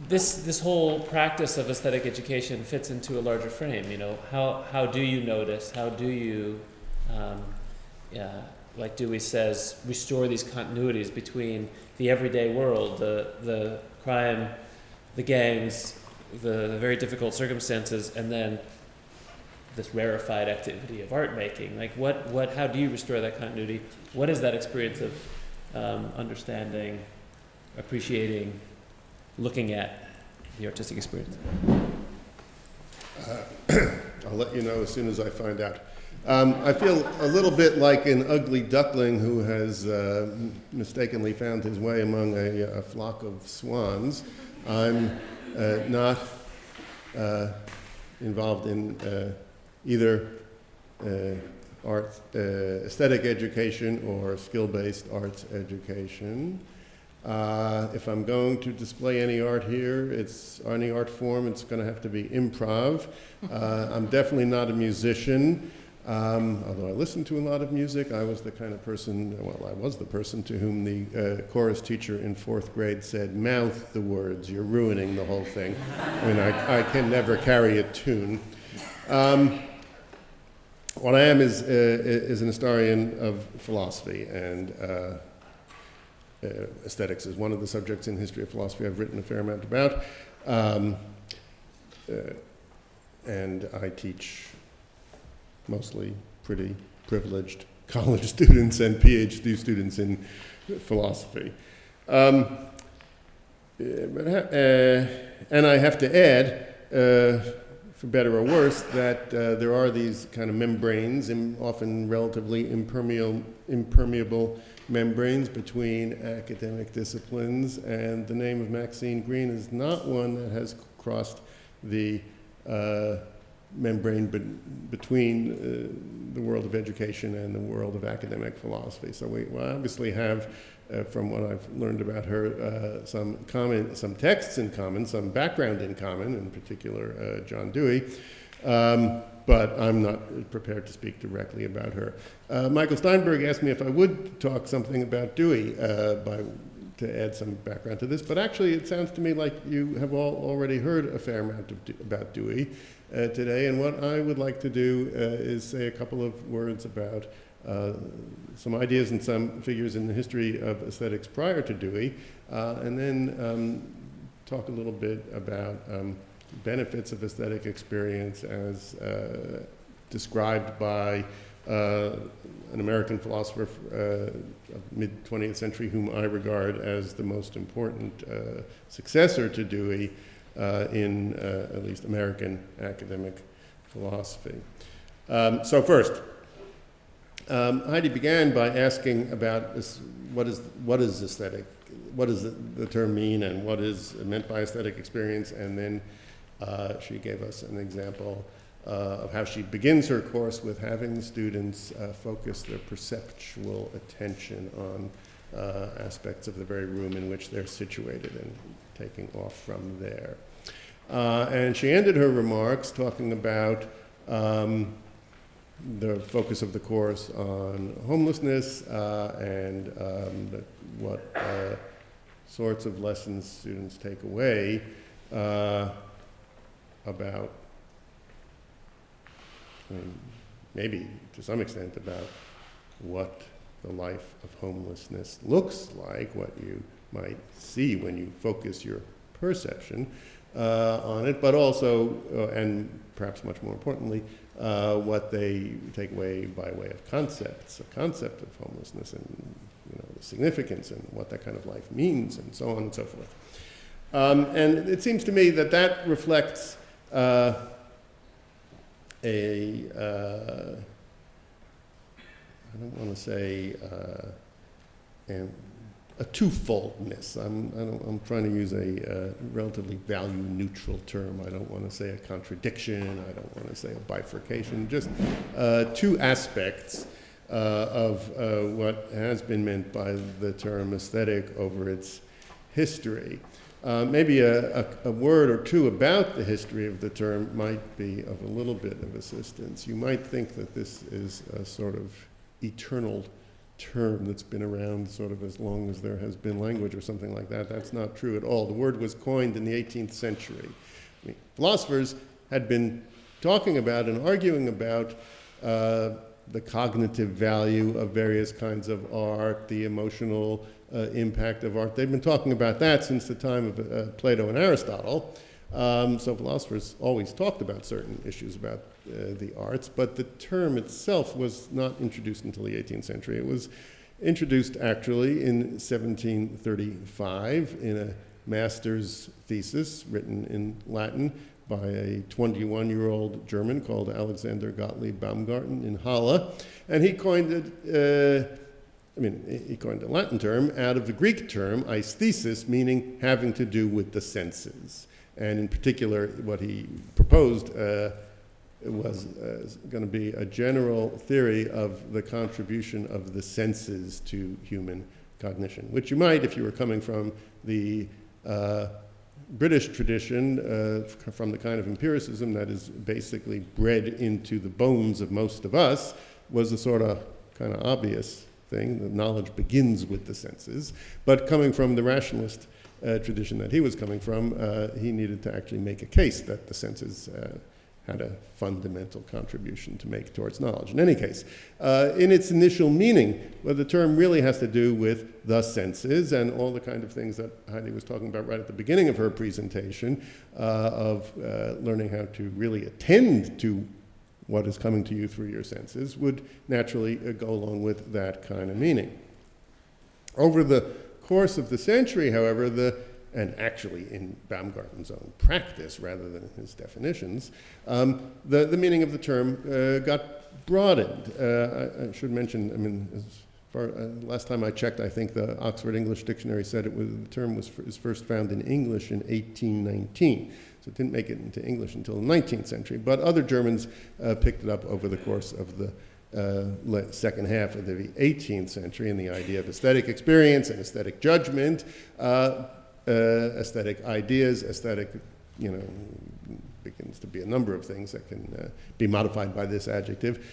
this whole practice of aesthetic education fits into a larger frame. You know, how do you notice? How do you, like Dewey says, restore these continuities between the everyday world, the crime, the gangs, the very difficult circumstances, and then this rarefied activity of art making? Like, how do you restore that continuity? What is that experience of understanding, appreciating, looking at the artistic experience? I'll let you know as soon as I find out. I feel a little bit like an ugly duckling who has mistakenly found his way among a flock of swans. I'm not involved in either aesthetic education or skill-based arts education. If I'm going to display any art here, any art form, it's going to have to be improv. I'm definitely not a musician, although I listen to a lot of music. I was the kind of person, I was the person to whom the chorus teacher in 4th grade said, "Mouth the words, you're ruining the whole thing." I mean, I can never carry a tune. What I am is an historian of philosophy, and aesthetics is one of the subjects in history of philosophy I've written a fair amount about. And I teach mostly pretty privileged college students and PhD students in philosophy. And I have to add, for better or worse, that there are these kind of membranes, often relatively impermeable membranes between academic disciplines, and the name of Maxine Greene is not one that has crossed the membrane between the world of education and the world of academic philosophy. So we obviously have, from what I've learned about her, some texts in common, some background in common, in particular John Dewey, but I'm not prepared to speak directly about her. Michael Steinberg asked me if I would talk something about Dewey to add some background to this, but actually it sounds to me like you have all already heard a fair amount about Dewey today, and what I would like to do is say a couple of words about some ideas and some figures in the history of aesthetics prior to Dewey, and then talk a little bit about benefits of aesthetic experience as described by an American philosopher of mid-20th century whom I regard as the most important successor to Dewey in at least American academic philosophy. So first, Heidi began by asking about this, what is aesthetic? What does the term mean, and what is meant by aesthetic experience? And then she gave us an example of how she begins her course with having the students focus their perceptual attention on aspects of the very room in which they're situated and taking off from there. And she ended her remarks talking about the focus of the course on homelessness and what sorts of lessons students take away about, maybe to some extent about what the life of homelessness looks like, what you might see when you focus your perception on it, but also, and perhaps much more importantly, what they take away by way of concepts, a concept of homelessness and the significance and what that kind of life means and so on and so forth. And it seems to me that that reflects I don't want to say a twofoldness. I'm trying to use a relatively value-neutral term. I don't want to say a contradiction. I don't want to say a bifurcation. Just two aspects of what has been meant by the term aesthetic over its history. Maybe a word or two about the history of the term might be of a little bit of assistance. You might think that this is a sort of eternal term that's been around sort of as long as there has been language or something like that. That's not true at all. The word was coined in the 18th century. I mean, philosophers had been talking about and arguing about the cognitive value of various kinds of art, the emotional impact of art. They've been talking about that since the time of Plato and Aristotle. So philosophers always talked about certain issues about the arts, but the term itself was not introduced until the 18th century. It was introduced actually in 1735 in a master's thesis written in Latin by a 21-year-old German called Alexander Gottlieb Baumgarten in Halle. And he coined it, he coined a Latin term out of the Greek term aesthesis, meaning having to do with the senses. And in particular, what he proposed was going to be a general theory of the contribution of the senses to human cognition, which you might, if you were coming from the British tradition, from the kind of empiricism that is basically bred into the bones of most of us, was a sort of kind of obvious thing. The knowledge begins with the senses. But coming from the rationalist tradition that he was coming from, he needed to actually make a case that the senses had a fundamental contribution to make towards knowledge. In any case, in its initial meaning, well, the term really has to do with the senses and all the kind of things that Heidi was talking about right at the beginning of her presentation, of learning how to really attend to what is coming to you through your senses would naturally go along with that kind of meaning. Over the course of the century, however, and actually in Baumgarten's own practice rather than his definitions, the meaning of the term got broadened. I should mention, last time I checked, I think the Oxford English Dictionary said the term was first found in English in 1819. So it didn't make it into English until the 19th century. But other Germans picked it up over the course of the second half of the 18th century, and the idea of aesthetic experience and aesthetic judgment, aesthetic ideas, aesthetic, begins to be a number of things that can be modified by this adjective,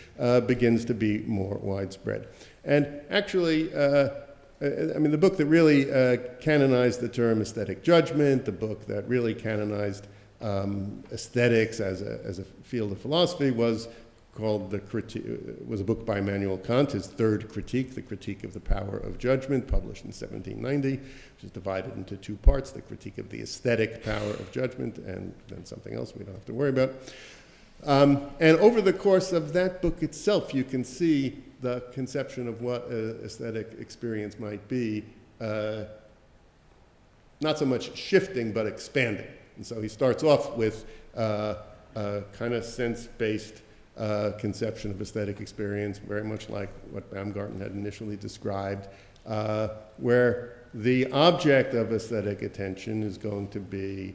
begins to be more widespread. And actually, the book that really canonized the term aesthetic judgment, the book that really canonized aesthetics as a field of philosophy was called was a book by Immanuel Kant, his third critique, The Critique of the Power of Judgment, published in 1790, which is divided into two parts, the critique of the aesthetic power of judgment and then something else we don't have to worry about. And over the course of that book itself, you can see the conception of what aesthetic experience might be, not so much shifting, but expanding. And so he starts off with a kind of sense-based conception of aesthetic experience, very much like what Baumgarten had initially described, where the object of aesthetic attention is going to be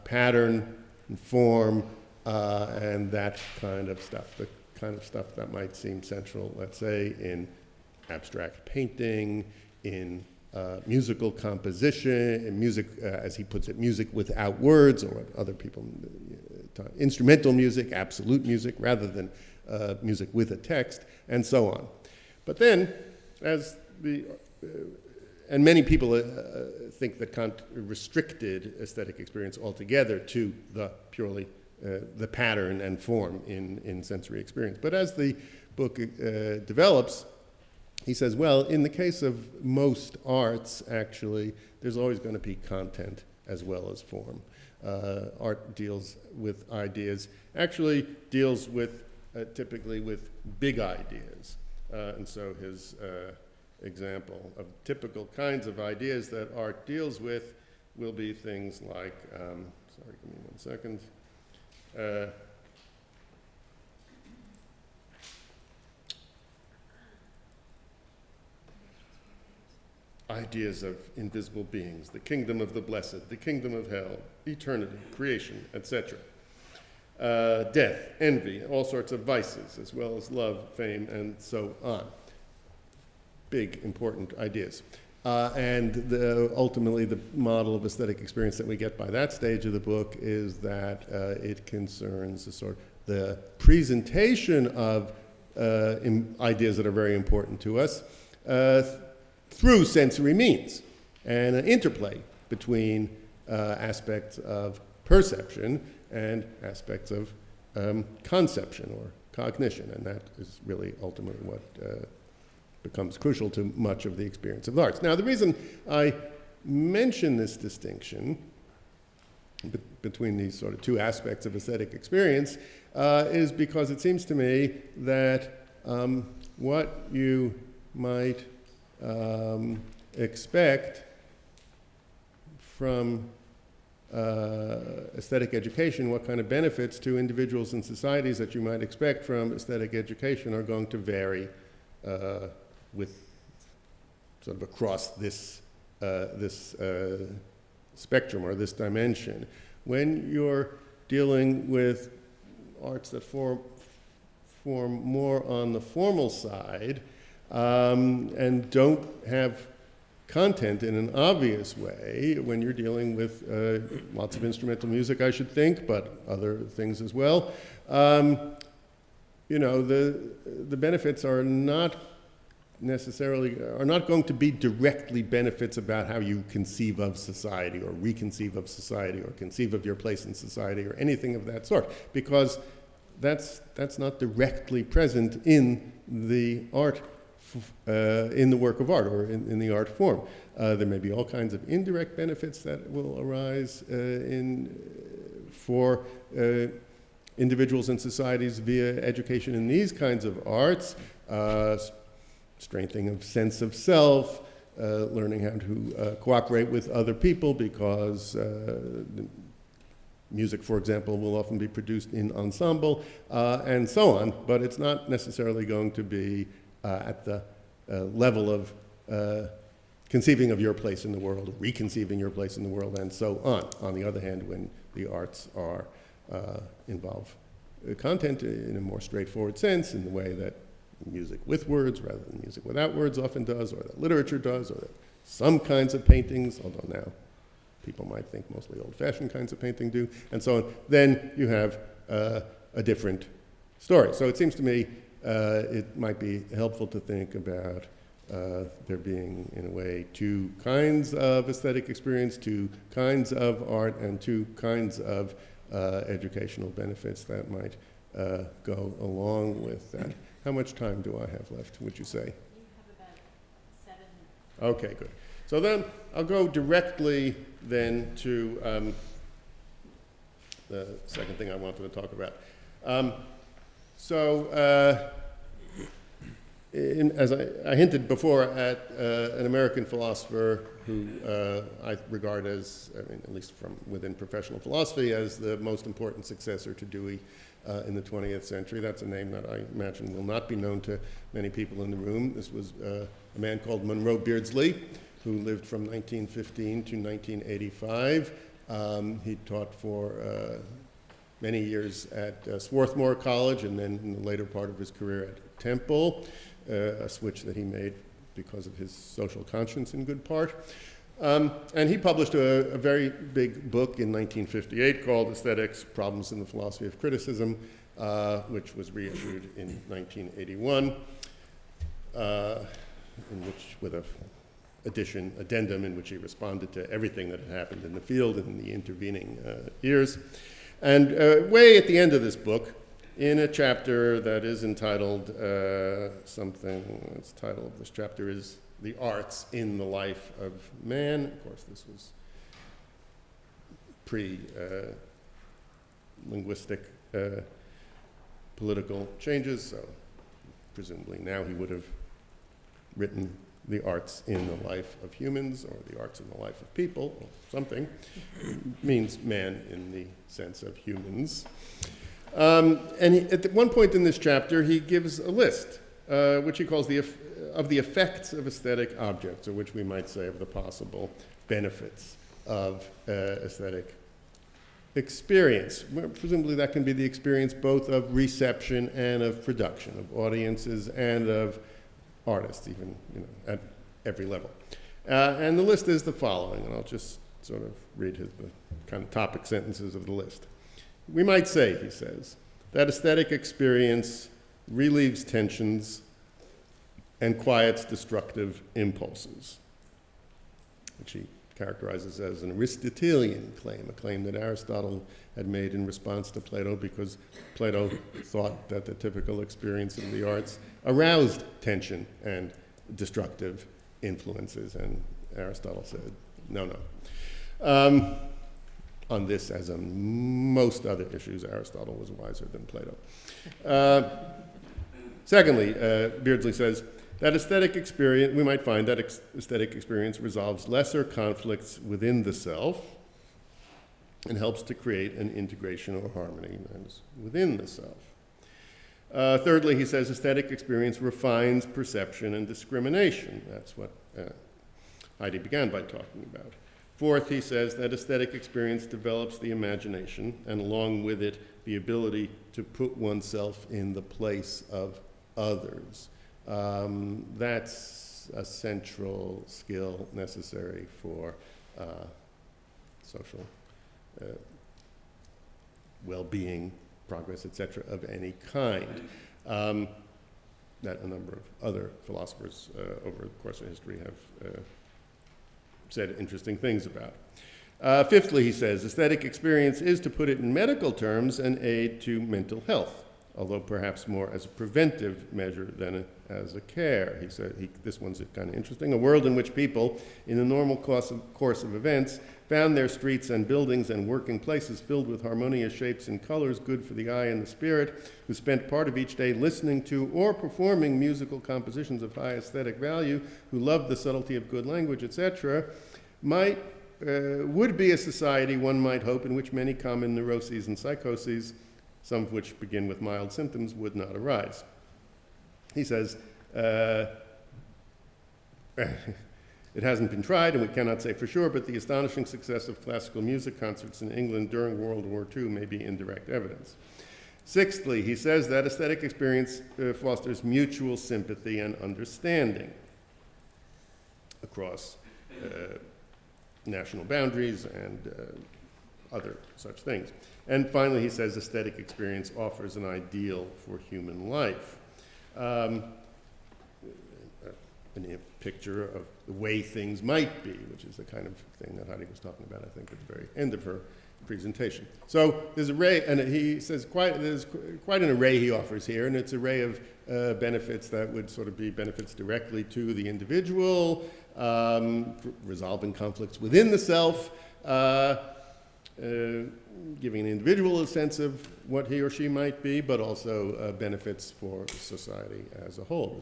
pattern and form and that kind of stuff, the kind of stuff that might seem central, let's say, in abstract painting, in musical composition, in music, as he puts it, music without words, or what other people, instrumental music, absolute music, rather than music with a text, and so on. But then, and many people think that Kant restricted aesthetic experience altogether to the purely the pattern and form in sensory experience. But as the book develops, he says, well, in the case of most arts, actually, there's always going to be content as well as form. Art deals with ideas, actually deals with, typically with big ideas. And so his example of typical kinds of ideas that art deals with will be things like, sorry, give me 1 second. Ideas of invisible beings, the kingdom of the blessed, the kingdom of hell, eternity, creation, etc. Death, envy, all sorts of vices, as well as love, fame, and so on. Big, important ideas. And ultimately, the model of aesthetic experience that we get by that stage of the book is that it concerns the presentation of ideas that are very important to us, through sensory means, and an interplay between aspects of perception and aspects of conception or cognition, and that is really ultimately what becomes crucial to much of the experience of the arts. Now, the reason I mention this distinction between these sort of two aspects of aesthetic experience is because it seems to me that what you might expect from aesthetic education, what kind of benefits to individuals and societies that you might expect from aesthetic education are going to vary with sort of across this spectrum or this dimension. When you're dealing with arts that form more on the formal side and don't have content in an obvious way, when you're dealing with lots of instrumental music, I should think, but other things as well, you know, the benefits are not going to be directly benefits about how you conceive of society or reconceive of society or conceive of your place in society or anything of that sort, because that's not directly present in the art, in the work of art or in the art form. There may be all kinds of indirect benefits that will arise for individuals and societies via education in these kinds of arts. Strengthening of sense of self, learning how to cooperate with other people, because music, for example, will often be produced in ensemble, and so on, but it's not necessarily going to be at the level of conceiving of your place in the world, reconceiving your place in the world, and so on. On the other hand, when the arts are involve content in a more straightforward sense, in the way that music with words rather than music without words often does, or that literature does, or that some kinds of paintings, although now people might think mostly old-fashioned kinds of painting do, and so on, then you have a different story. So it seems to me it might be helpful to think about there being, in a way, two kinds of aesthetic experience, two kinds of art, and two kinds of educational benefits that might go along with that. How much time do I have left, would you say? You have about 7 minutes. Okay, good. So then I'll go directly then to the second thing I wanted to talk about. As I hinted before, at an American philosopher who I regard as, I mean, at least from within professional philosophy, as the most important successor to Dewey in the 20th century. That's a name that I imagine will not be known to many people in the room. This was a man called Monroe Beardsley, who lived from 1915 to 1985. He taught for many years at Swarthmore College, and then in the later part of his career at Temple, a switch that he made because of his social conscience in good part. And he published a very big book in 1958 called Aesthetics, Problems in the Philosophy of Criticism, which was reissued in 1981, with a addendum in which he responded to everything that had happened in the field in the intervening years. And way at the end of this book, in a chapter that is entitled the title of this chapter is The Arts in the Life of Man. Of course, this was pre-linguistic political changes, so presumably now he would have written the arts in the life of humans, or the arts in the life of people, or something. It means man in the sense of humans. At one point in this chapter, he gives a list, which he calls the effects of aesthetic objects, or which we might say of the possible benefits of aesthetic experience. Presumably that can be the experience both of reception and of production, of audiences and of artists, even at every level. And the list is the following, and I'll just sort of read the kind of topic sentences of the list. We might say, he says, that aesthetic experience relieves tensions and quiets destructive impulses, which he characterizes as an Aristotelian claim, a claim that Aristotle had made in response to Plato, because Plato thought that the typical experience of the arts aroused tension and destructive influences, and Aristotle said, no. On this, as on most other issues, Aristotle was wiser than Plato. Secondly, Beardsley says, that aesthetic experience, we might find that aesthetic experience resolves lesser conflicts within the self and helps to create an integration or harmony that is within the self. Thirdly, he says aesthetic experience refines perception and discrimination. That's what Heidi began by talking about. Fourth, he says that aesthetic experience develops the imagination and along with it the ability to put oneself in the place of others. That's a central skill necessary for social well-being, progress, etc., of any kind. That a number of other philosophers over the course of history have said interesting things about. Fifthly, he says, aesthetic experience is, to put it in medical terms, an aid to mental health, although perhaps more as a preventive measure than as a care. He said, this one's kind of interesting. A world in which people, in the normal course of events, found their streets and buildings and working places filled with harmonious shapes and colors, good for the eye and the spirit, who spent part of each day listening to or performing musical compositions of high aesthetic value, who loved the subtlety of good language, etc., would be a society, one might hope, in which many common neuroses and psychoses, some of which begin with mild symptoms, would not arise. He says, it hasn't been tried, and we cannot say for sure, but the astonishing success of classical music concerts in England during World War II may be indirect evidence. Sixthly, he says that aesthetic experience fosters mutual sympathy and understanding across national boundaries and other such things. And finally, he says aesthetic experience offers an ideal for human life. A picture of the way things might be, which is the kind of thing that Heidi was talking about, I think, at the very end of her presentation. So there's an array, and he says there's quite an array he offers here, and it's an array of benefits that would sort of be benefits directly to the individual, resolving conflicts within the self, giving an individual a sense of what he or she might be, but also benefits for society as a whole,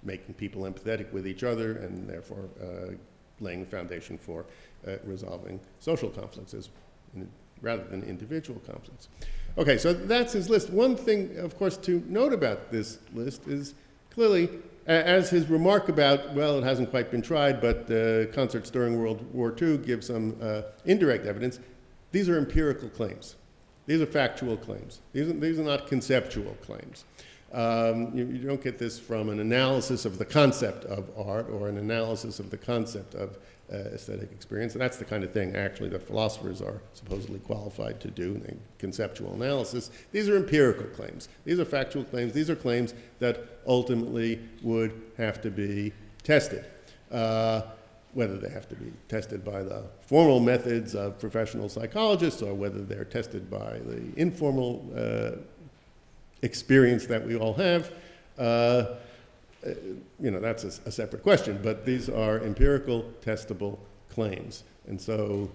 making people empathetic with each other, and therefore laying the foundation for resolving social conflicts rather than individual conflicts. Okay, so that's his list. One thing, of course, to note about this list is clearly, as his remark about, well, it hasn't quite been tried, but concerts during World War II give some indirect evidence. These are empirical claims. These are factual claims. These are not conceptual claims. You don't get this from an analysis of the concept of art or an analysis of the concept of aesthetic experience. And that's the kind of thing, actually, that philosophers are supposedly qualified to do, conceptual analysis. These are empirical claims. These are factual claims. These are claims that ultimately would have to be tested. Whether they have to be tested by the formal methods of professional psychologists or whether they're tested by the informal experience that we all have, that's a separate question. But these are empirical, testable claims. And so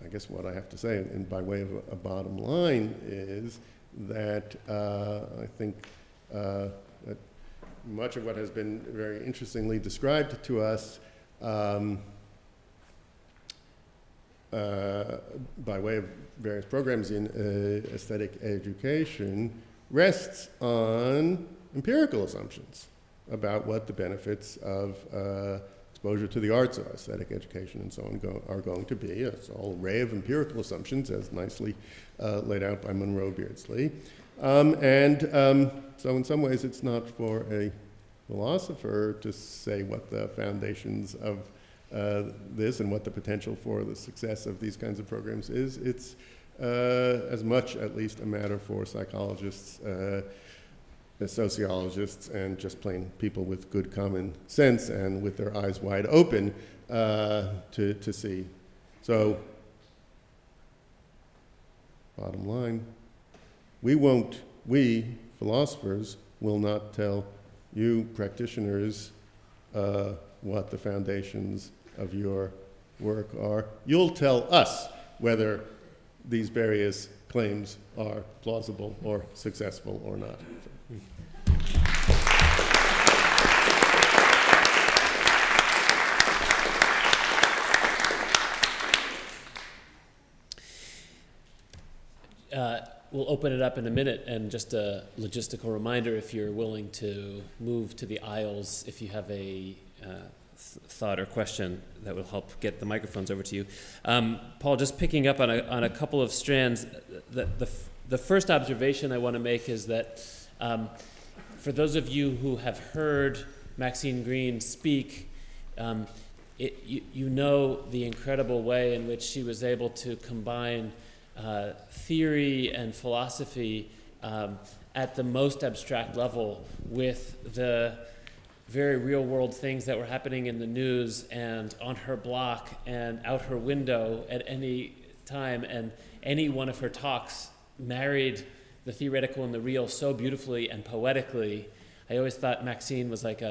I guess what I have to say, and by way of a bottom line, is that I think that much of what has been very interestingly described to us by way of various programs in aesthetic education rests on empirical assumptions about what the benefits of exposure to the arts or aesthetic education and so on are going to be. It's all array of empirical assumptions, as nicely laid out by Monroe Beardsley. So in some ways it's not for a philosopher to say what the foundations of this and what the potential for the success of these kinds of programs is. It's as much, at least, a matter for psychologists sociologists and just plain people with good common sense and with their eyes wide open to see. So, bottom line, we philosophers will not tell you practitioners what the foundations of your work are. You'll tell us whether these various claims are plausible or successful or not. We'll open it up in a minute, and just a logistical reminder, if you're willing to move to the aisles, if you have a thought or question that will help get the microphones over to you. Paul, just picking up on a couple of strands, the first observation I want to make is that for those of you who have heard Maxine Greene speak, you know the incredible way in which she was able to combine theory and philosophy at the most abstract level with the very real world things that were happening in the news and on her block and out her window at any time. And any one of her talks married the theoretical and the real so beautifully and poetically. I always thought Maxine was like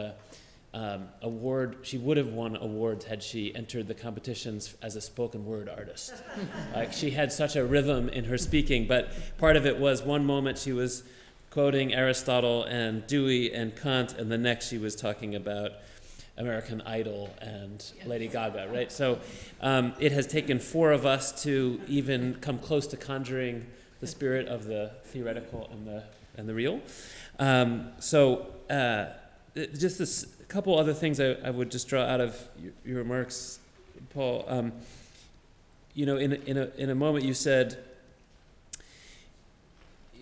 she would have won awards had she entered the competitions as a spoken word artist. Like, she had such a rhythm in her speaking, but part of it was one moment she was quoting Aristotle and Dewey and Kant, and the next she was talking about American Idol and Lady Gaga, right? So it has taken four of us to even come close to conjuring the spirit of the theoretical and the real. Just this couple other things I would just draw out of your remarks, Paul. In a moment you said,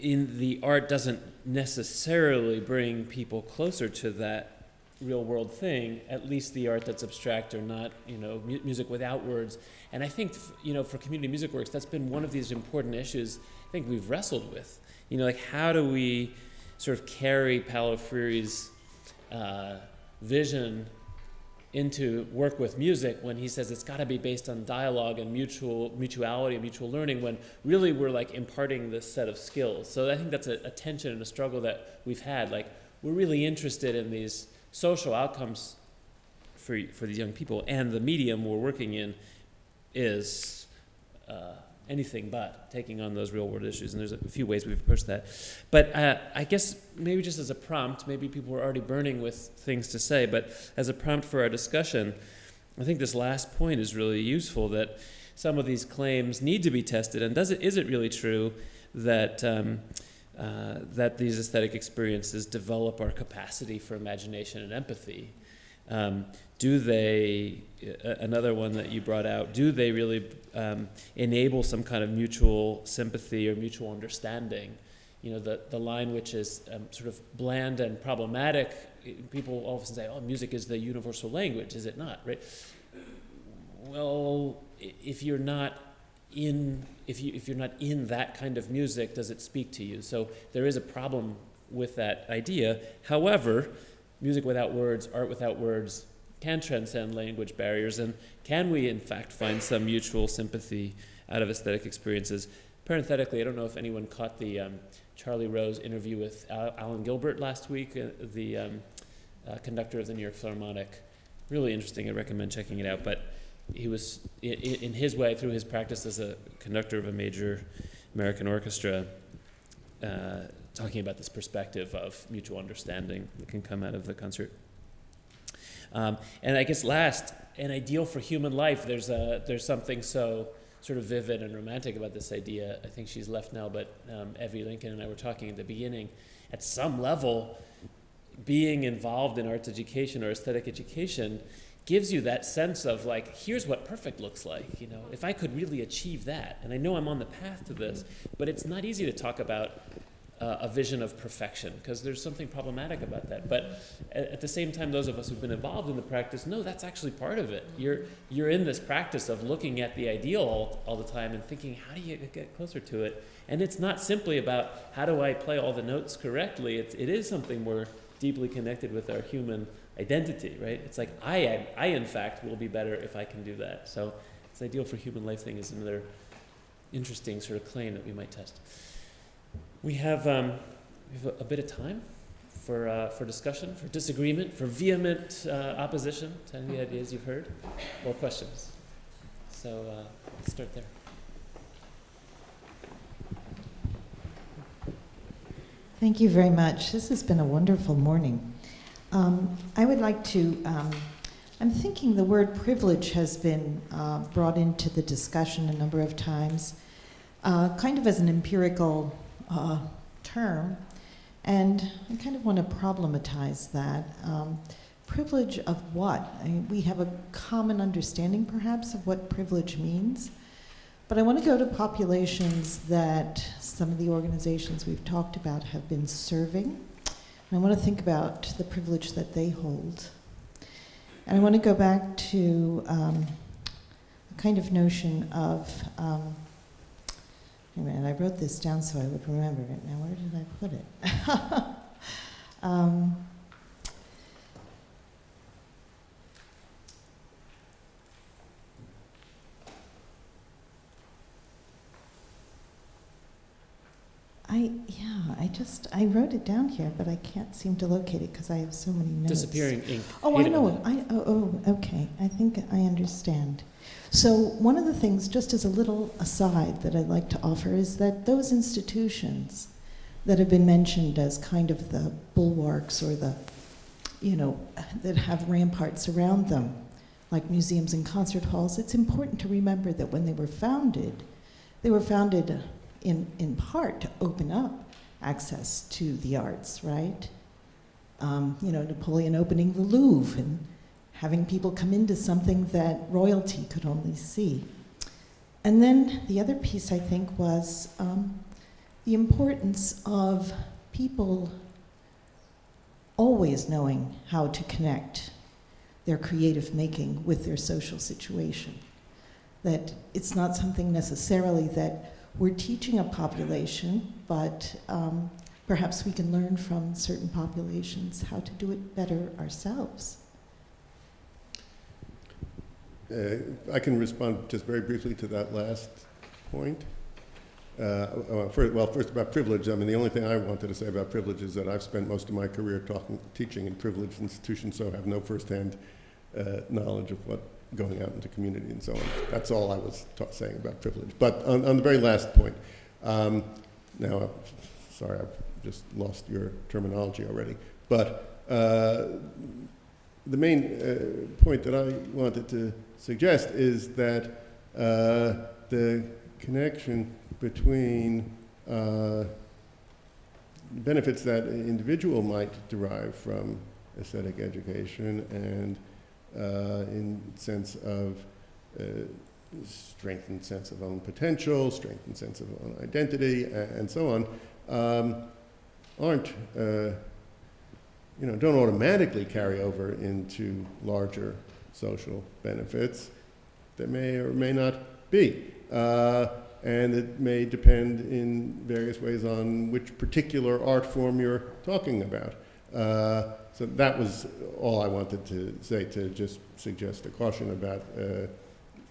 the art doesn't necessarily bring people closer to that real world thing, at least the art that's abstract or not, music without words. And I think, for community music works, that's been one of these important issues I think we've wrestled with. How do we sort of carry Paulo Freire's vision into work with music when he says it's got to be based on dialogue and mutuality and mutual learning, when really we're like imparting this set of skills. So I think that's a tension and a struggle that we've had. Like, we're really interested in these social outcomes for these young people, and the medium we're working in is anything but taking on those real world issues, and there's a few ways we've approached that. But I guess maybe just as a prompt, maybe people were already burning with things to say, but as a prompt for our discussion, I think this last point is really useful, that some of these claims need to be tested, and is it really true that that these aesthetic experiences develop our capacity for imagination and empathy? Do they, another one that you brought out, do they really enable some kind of mutual sympathy or mutual understanding? The line which is sort of bland and problematic, people often say, oh, music is the universal language. Is it not, right? Well, if you're not in that kind of music, does it speak to you? So there is a problem with that idea. However, music without words, art without words, can transcend language barriers, and can we in fact find some mutual sympathy out of aesthetic experiences? Parenthetically, I don't know if anyone caught the Charlie Rose interview with Alan Gilbert last week, the conductor of the New York Philharmonic. Really interesting, I recommend checking it out. But he was, in his way, through his practice as a conductor of a major American orchestra, talking about this perspective of mutual understanding that can come out of the concert. And I guess last, an ideal for human life, there's something so sort of vivid and romantic about this idea. I think she's left now, but Evie Lincoln and I were talking at the beginning. At some level, being involved in arts education or aesthetic education gives you that sense of like, here's what perfect looks like. If I could really achieve that, and I know I'm on the path to this, but it's not easy to talk about a vision of perfection, because there's something problematic about that. But at the same time, those of us who've been involved in the practice know that's actually part of it. You're in this practice of looking at the ideal all the time and thinking, how do you get closer to it? And it's not simply about how do I play all the notes correctly. It is something more deeply connected with our human identity, right? It's like I in fact will be better if I can do that. So this ideal for human life thing is another interesting sort of claim that we might test. We have a bit of time for discussion, for disagreement, for vehement opposition to any of the ideas you've heard, or questions. So let's start there. Thank you very much. This has been a wonderful morning. I would like to, I'm thinking the word privilege has been brought into the discussion a number of times, kind of as an empirical term, and I kind of want to problematize that. Privilege of what? I mean, we have a common understanding, perhaps, of what privilege means, but I want to go to populations that some of the organizations we've talked about have been serving, and I want to think about the privilege that they hold. And I want to go back to a kind of notion of and I wrote this down so I would remember it. Now, where did I put it? I wrote it down here, but I can't seem to locate it because I have so many notes. Disappearing ink. Oh, I know it. Okay. I think I understand. So one of the things, just as a little aside that I'd like to offer, is that those institutions that have been mentioned as kind of the bulwarks or the, that have ramparts around them, like museums and concert halls, it's important to remember that when they were founded in part to open up access to the arts, right? Napoleon opening the Louvre and having people come into something that royalty could only see. And then the other piece, I think, was the importance of people always knowing how to connect their creative making with their social situation. That it's not something necessarily that we're teaching a population, but perhaps we can learn from certain populations how to do it better ourselves. I can respond just very briefly to that last point. First about privilege. I mean, the only thing I wanted to say about privilege is that I've spent most of my career teaching in privileged institutions, so I have no firsthand knowledge of what going out into community and so on. That's all I was saying about privilege. But on the very last point, now, sorry, I've just lost your terminology already, but the main point that I wanted to suggest is that the connection between benefits that an individual might derive from aesthetic education and in sense of strengthened sense of own potential, strengthened sense of own identity, and so on, aren't, don't automatically carry over into larger social benefits. There may or may not be. And it may depend in various ways on which particular art form you're talking about. So that was all I wanted to say, to just suggest a caution about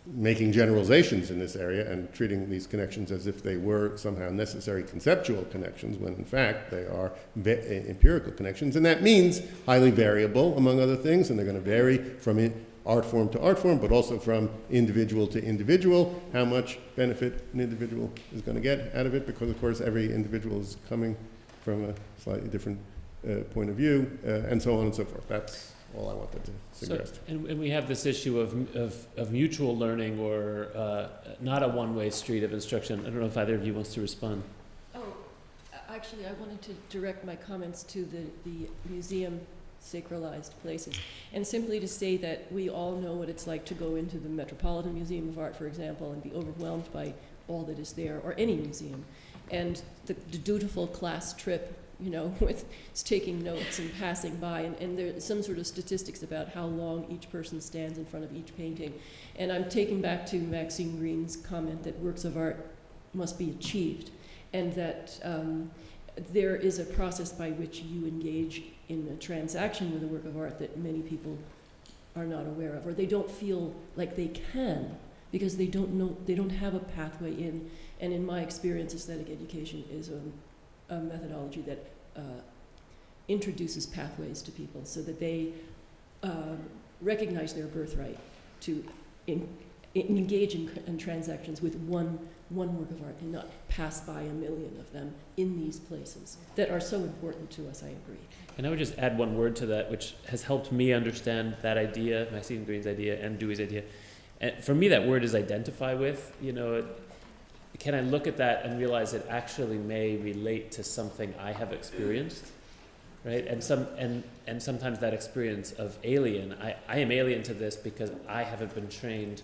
making generalizations in this area and treating these connections as if they were somehow necessary conceptual connections, when in fact they are empirical connections. And that means highly variable, among other things, and they're going to vary from art form to art form, but also from individual to individual, how much benefit an individual is going to get out of it, because of course every individual is coming from a slightly different point of view, and so on and so forth. That's all I wanted to suggest. So, and we have this issue of mutual learning, or not a one-way street of instruction. I don't know if either of you wants to respond. Oh, actually, I wanted to direct my comments to the museum sacralized places, and simply to say that we all know what it's like to go into the Metropolitan Museum of Art, for example, and be overwhelmed by all that is there, or any museum. and the dutiful class trip, you know, with taking notes and passing by, and there's some sort of statistics about how long each person stands in front of each painting. And I'm taking back to Maxine Green's comment that works of art must be achieved, and that there is a process by which you engage in a transaction with a work of art that many people are not aware of, or they don't feel like they can, because they don't know, they don't have a pathway in. And in my experience, aesthetic education is a methodology that introduces pathways to people so that they recognize their birthright to engage in transactions with one work of art and not pass by a million of them in these places that are so important to us, I agree. And I would just add one word to that, which has helped me understand that idea, Maxine Green's idea and Dewey's idea. And for me, that word is identify with. You know, can I look at that and realize it actually may relate to something I have experienced, right? And sometimes that experience of alien, I am alien to this because I haven't been trained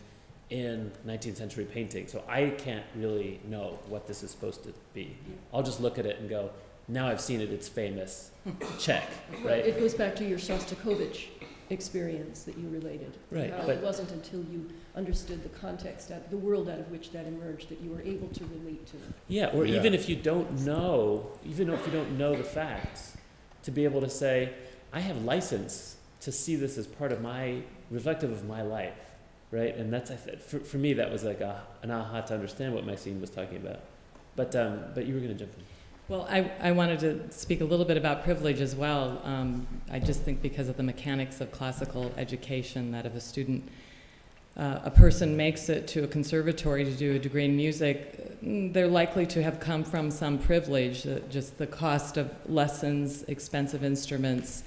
in 19th century painting, so I can't really know what this is supposed to be. I'll just look at it and go, now I've seen it, it's famous, check, right? It goes back to your Shostakovich experience that you related. Right, How but it wasn't until you understood the context, the world out of which that emerged, that you were able to relate to it. yeah, or Yeah. even if you don't know, even if you don't know the facts, to be able to say, I have license to see this as part of my, reflective of my life, right? And that's, for me, that was like an aha to understand what Maxine was talking about. But you were going to jump in. Well, I wanted to speak a little bit about privilege as well. I just think because of the mechanics of classical education, that if a person makes it to a conservatory to do a degree in music, they're likely to have come from some privilege, just the cost of lessons, expensive instruments,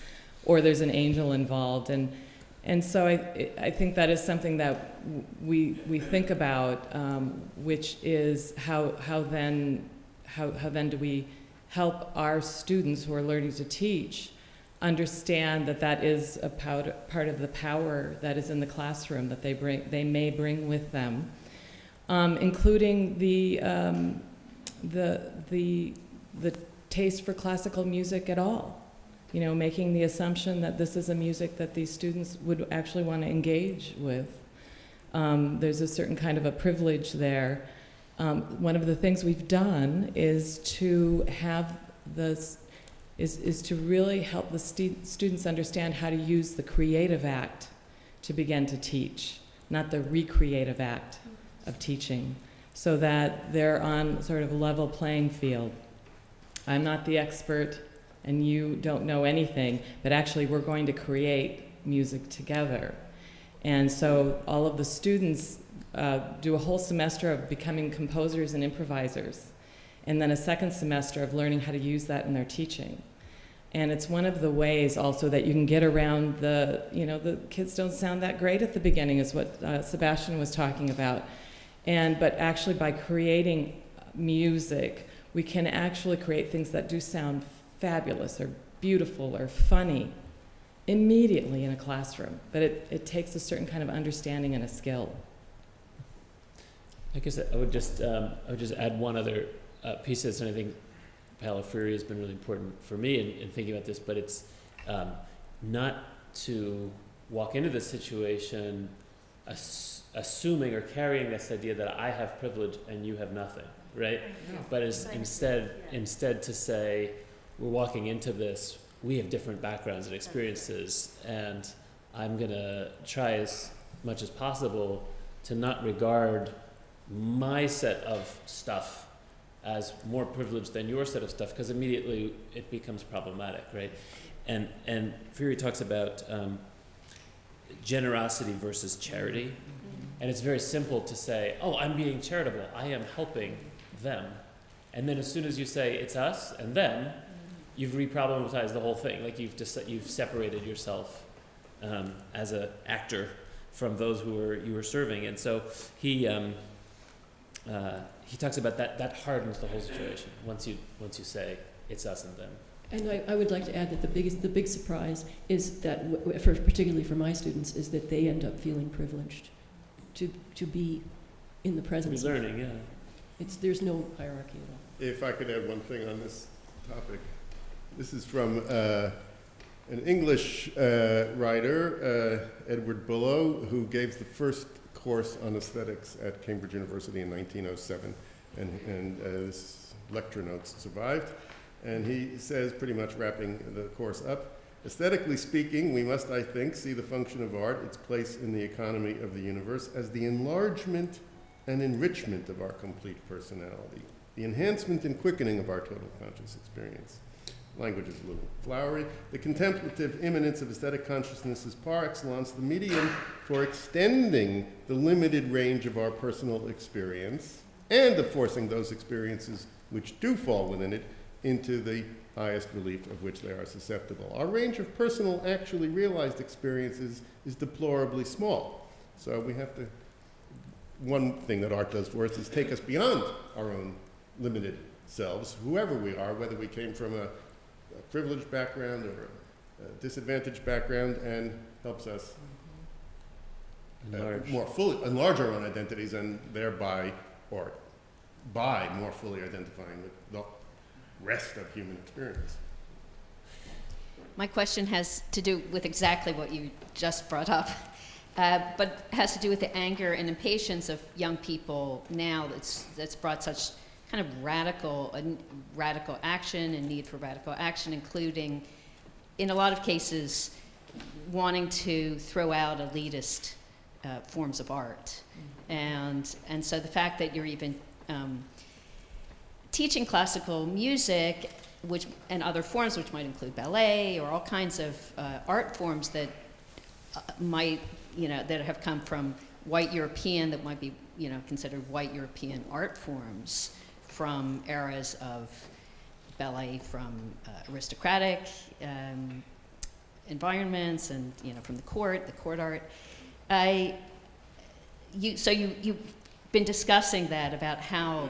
or there's an angel involved. And so I think that is something that we think about, which is how then do we help our students who are learning to teach understand that that is a part of the power that is in the classroom that they may bring with them, including the taste for classical music at all. You know, making the assumption that this is a music that these students would actually want to engage with. There's a certain kind of a privilege there. One of the things we've done is to have is to really help the students understand how to use the creative act to begin to teach, not the recreative act of teaching, so that they're on sort of a level playing field. I'm not the expert and you don't know anything, but actually we're going to create music together. And so all of the students do a whole semester of becoming composers and improvisers, and then a second semester of learning how to use that in their teaching. And it's one of the ways also that you can get around the kids don't sound that great at the beginning, is what Sebastian was talking about. But actually by creating music, we can actually create things that do sound fabulous or beautiful or funny immediately in a classroom. But it takes a certain kind of understanding and a skill. I guess I would just add one other piece of this, and I think Paulo Freire has been really important for me in thinking about this, but it's not to walk into this situation assuming or carrying this idea that I have privilege and you have nothing, right? No. But instead to say, we're walking into this, we have different backgrounds and experiences, and I'm going to try as much as possible to not regard my set of stuff as more privileged than your set of stuff, because immediately it becomes problematic, right? And Freire talks about generosity versus charity, and it's very simple to say, oh, I'm being charitable, I am helping them, and then as soon as you say it's us and them, you've re-problematized the whole thing. Like you've separated yourself as an actor from those you were serving, and so he talks about that hardens the whole situation once you say it's us and them. And I would like to add that the big surprise is that, particularly for my students, is that they end up feeling privileged to be in the presence. Learning, yeah. There's no hierarchy at all. If I could add one thing on this topic. This is from an English writer, Edward Bullough, who gave the first course on aesthetics at Cambridge University in 1907, and this lecture notes survived. And he says, pretty much wrapping the course up, aesthetically speaking, we must, I think, see the function of art, its place in the economy of the universe, as the enlargement and enrichment of our complete personality, the enhancement and quickening of our total conscious experience. Language is a little flowery. The contemplative immanence of aesthetic consciousness is par excellence the medium for extending the limited range of our personal experience and of forcing those experiences which do fall within it into the highest relief of which they are susceptible. Our range of personal, actually realized experiences is deplorably small. So we have to, one thing that art does for us is take us beyond our own limited selves, whoever we are, whether we came from a privileged background or a disadvantaged background, and helps us more fully enlarge our own identities and thereby, or by more fully identifying with the rest of human experience. My question has to do with exactly what you just brought up, but has to do with the anger and impatience of young people now that's brought such kind of radical action and need for radical action, including, in a lot of cases, wanting to throw out elitist forms of art. And so the fact that you're even teaching classical music, and other forms, which might include ballet or all kinds of art forms that might, that have come from white European, that might be, considered white European art forms from eras of ballet from aristocratic environments and, from the court art. You've been discussing that about how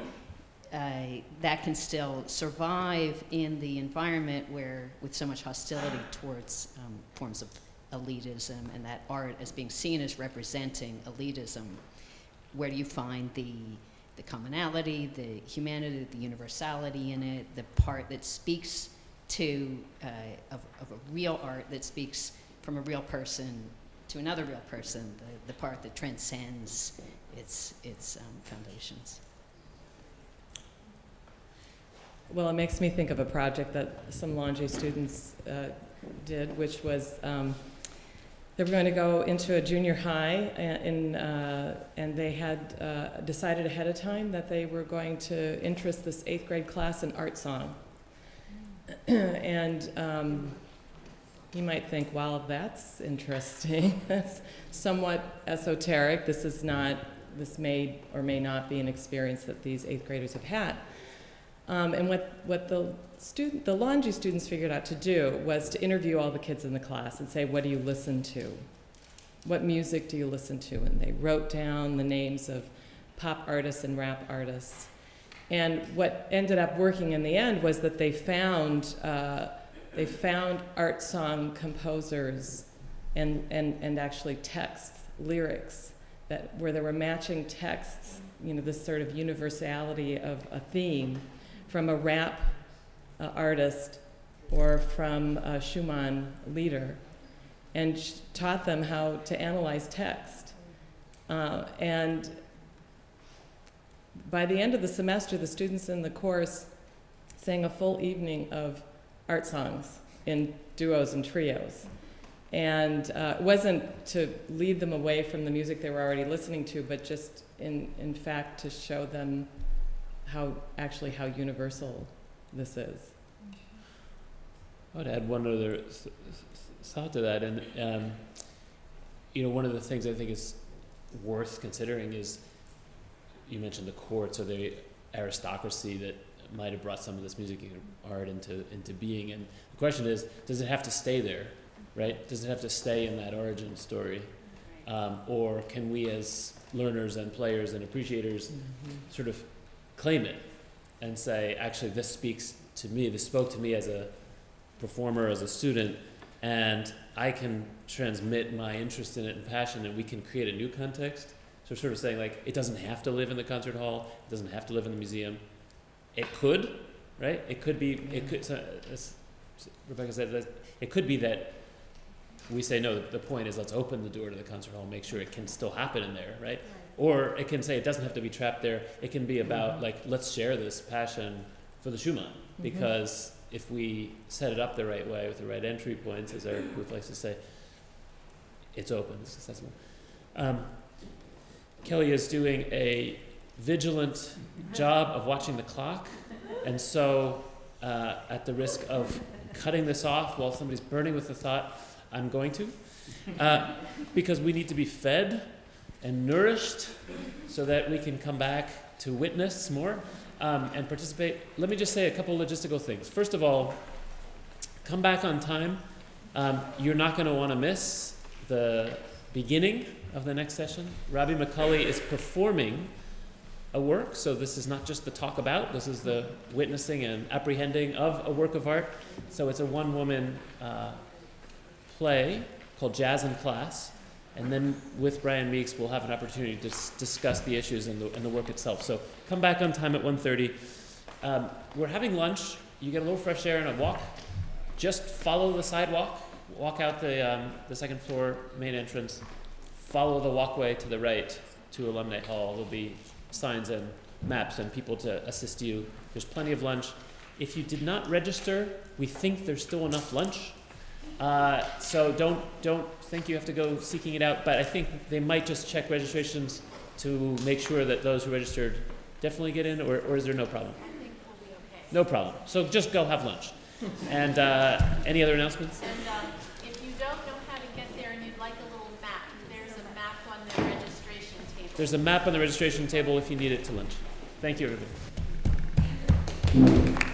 that can still survive in the environment where, with so much hostility towards forms of elitism, and that art as being seen as representing elitism. Where do you find the commonality, the humanity, the universality in it, the part that speaks to of a real art that speaks from a real person to another real person, the part that transcends its foundations? Well, it makes me think of a project that some Longy students did, which was they were going to go into a junior high, and they had decided ahead of time that they were going to interest this 8th grade class in art song. And you might think, wow, that's interesting. That's somewhat esoteric. This may or may not be an experience that these 8th graders have had. And what the Longy students figured out to do was to interview all the kids in the class and say, what do you listen to? What music do you listen to? And they wrote down the names of pop artists and rap artists. And what ended up working in the end was that they found art song composers and actually texts, lyrics, where there were matching texts, this sort of universality of a theme from a rap artist or from a Schumann leader, and taught them how to analyze text. And by the end of the semester, the students in the course sang a full evening of art songs in duos and trios. And it wasn't to lead them away from the music they were already listening to, but just in fact to show them how universal this is. I would add one other thought to that, and one of the things I think is worth considering is, you mentioned the courts or the aristocracy that might have brought some of this music and art into being, and the question is, does it have to stay there, right? Does it have to stay in that origin story, or can we as learners and players and appreciators sort of claim it and say, actually, this speaks to me, this spoke to me as a performer, as a student, and I can transmit my interest in it and passion, and we can create a new context. So sort of saying, like, it doesn't have to live in the concert hall, it doesn't have to live in the museum. It could, right? It could be, it could, so, as Rebecca said, that it could be that we say, no, the point is let's open the door to the concert hall, make sure it can still happen in there, right? Or it can say it doesn't have to be trapped there. It can be about, like, let's share this passion for the Schumann, because if we set it up the right way with the right entry points, as our group likes to say, it's open, it's accessible. Kelly is doing a vigilant job of watching the clock, and so at the risk of cutting this off while somebody's burning with the thought, I'm going to, because we need to be fed and nourished so that we can come back to witness more and participate. Let me just say a couple logistical things. First of all, come back on time. You're not going to want to miss the beginning of the next session. Robbie McCulley is performing a work, so this is not just the talk about, this is the witnessing and apprehending of a work of art. So it's a one-woman play called Jazz in Class, and then with Brian Meeks we'll have an opportunity to discuss the issues and the work itself. So come back on time at 1:30. We're having lunch. You get a little fresh air and a walk. Just follow the sidewalk, walk out the second floor main entrance, follow the walkway to the right to Alumni Hall. There'll be signs and maps and people to assist you. There's plenty of lunch. If you did not register, we think there's still enough lunch. So don't think you have to go seeking it out, but I think they might just check registrations to make sure that those who registered definitely get in, or is there no problem? I think we'll be okay. No problem. So just go have lunch. And any other announcements? And if you don't know how to get there and you'd like a little map, there's a map on the registration table. There's a map on the registration table if you need it to lunch. Thank you, everybody.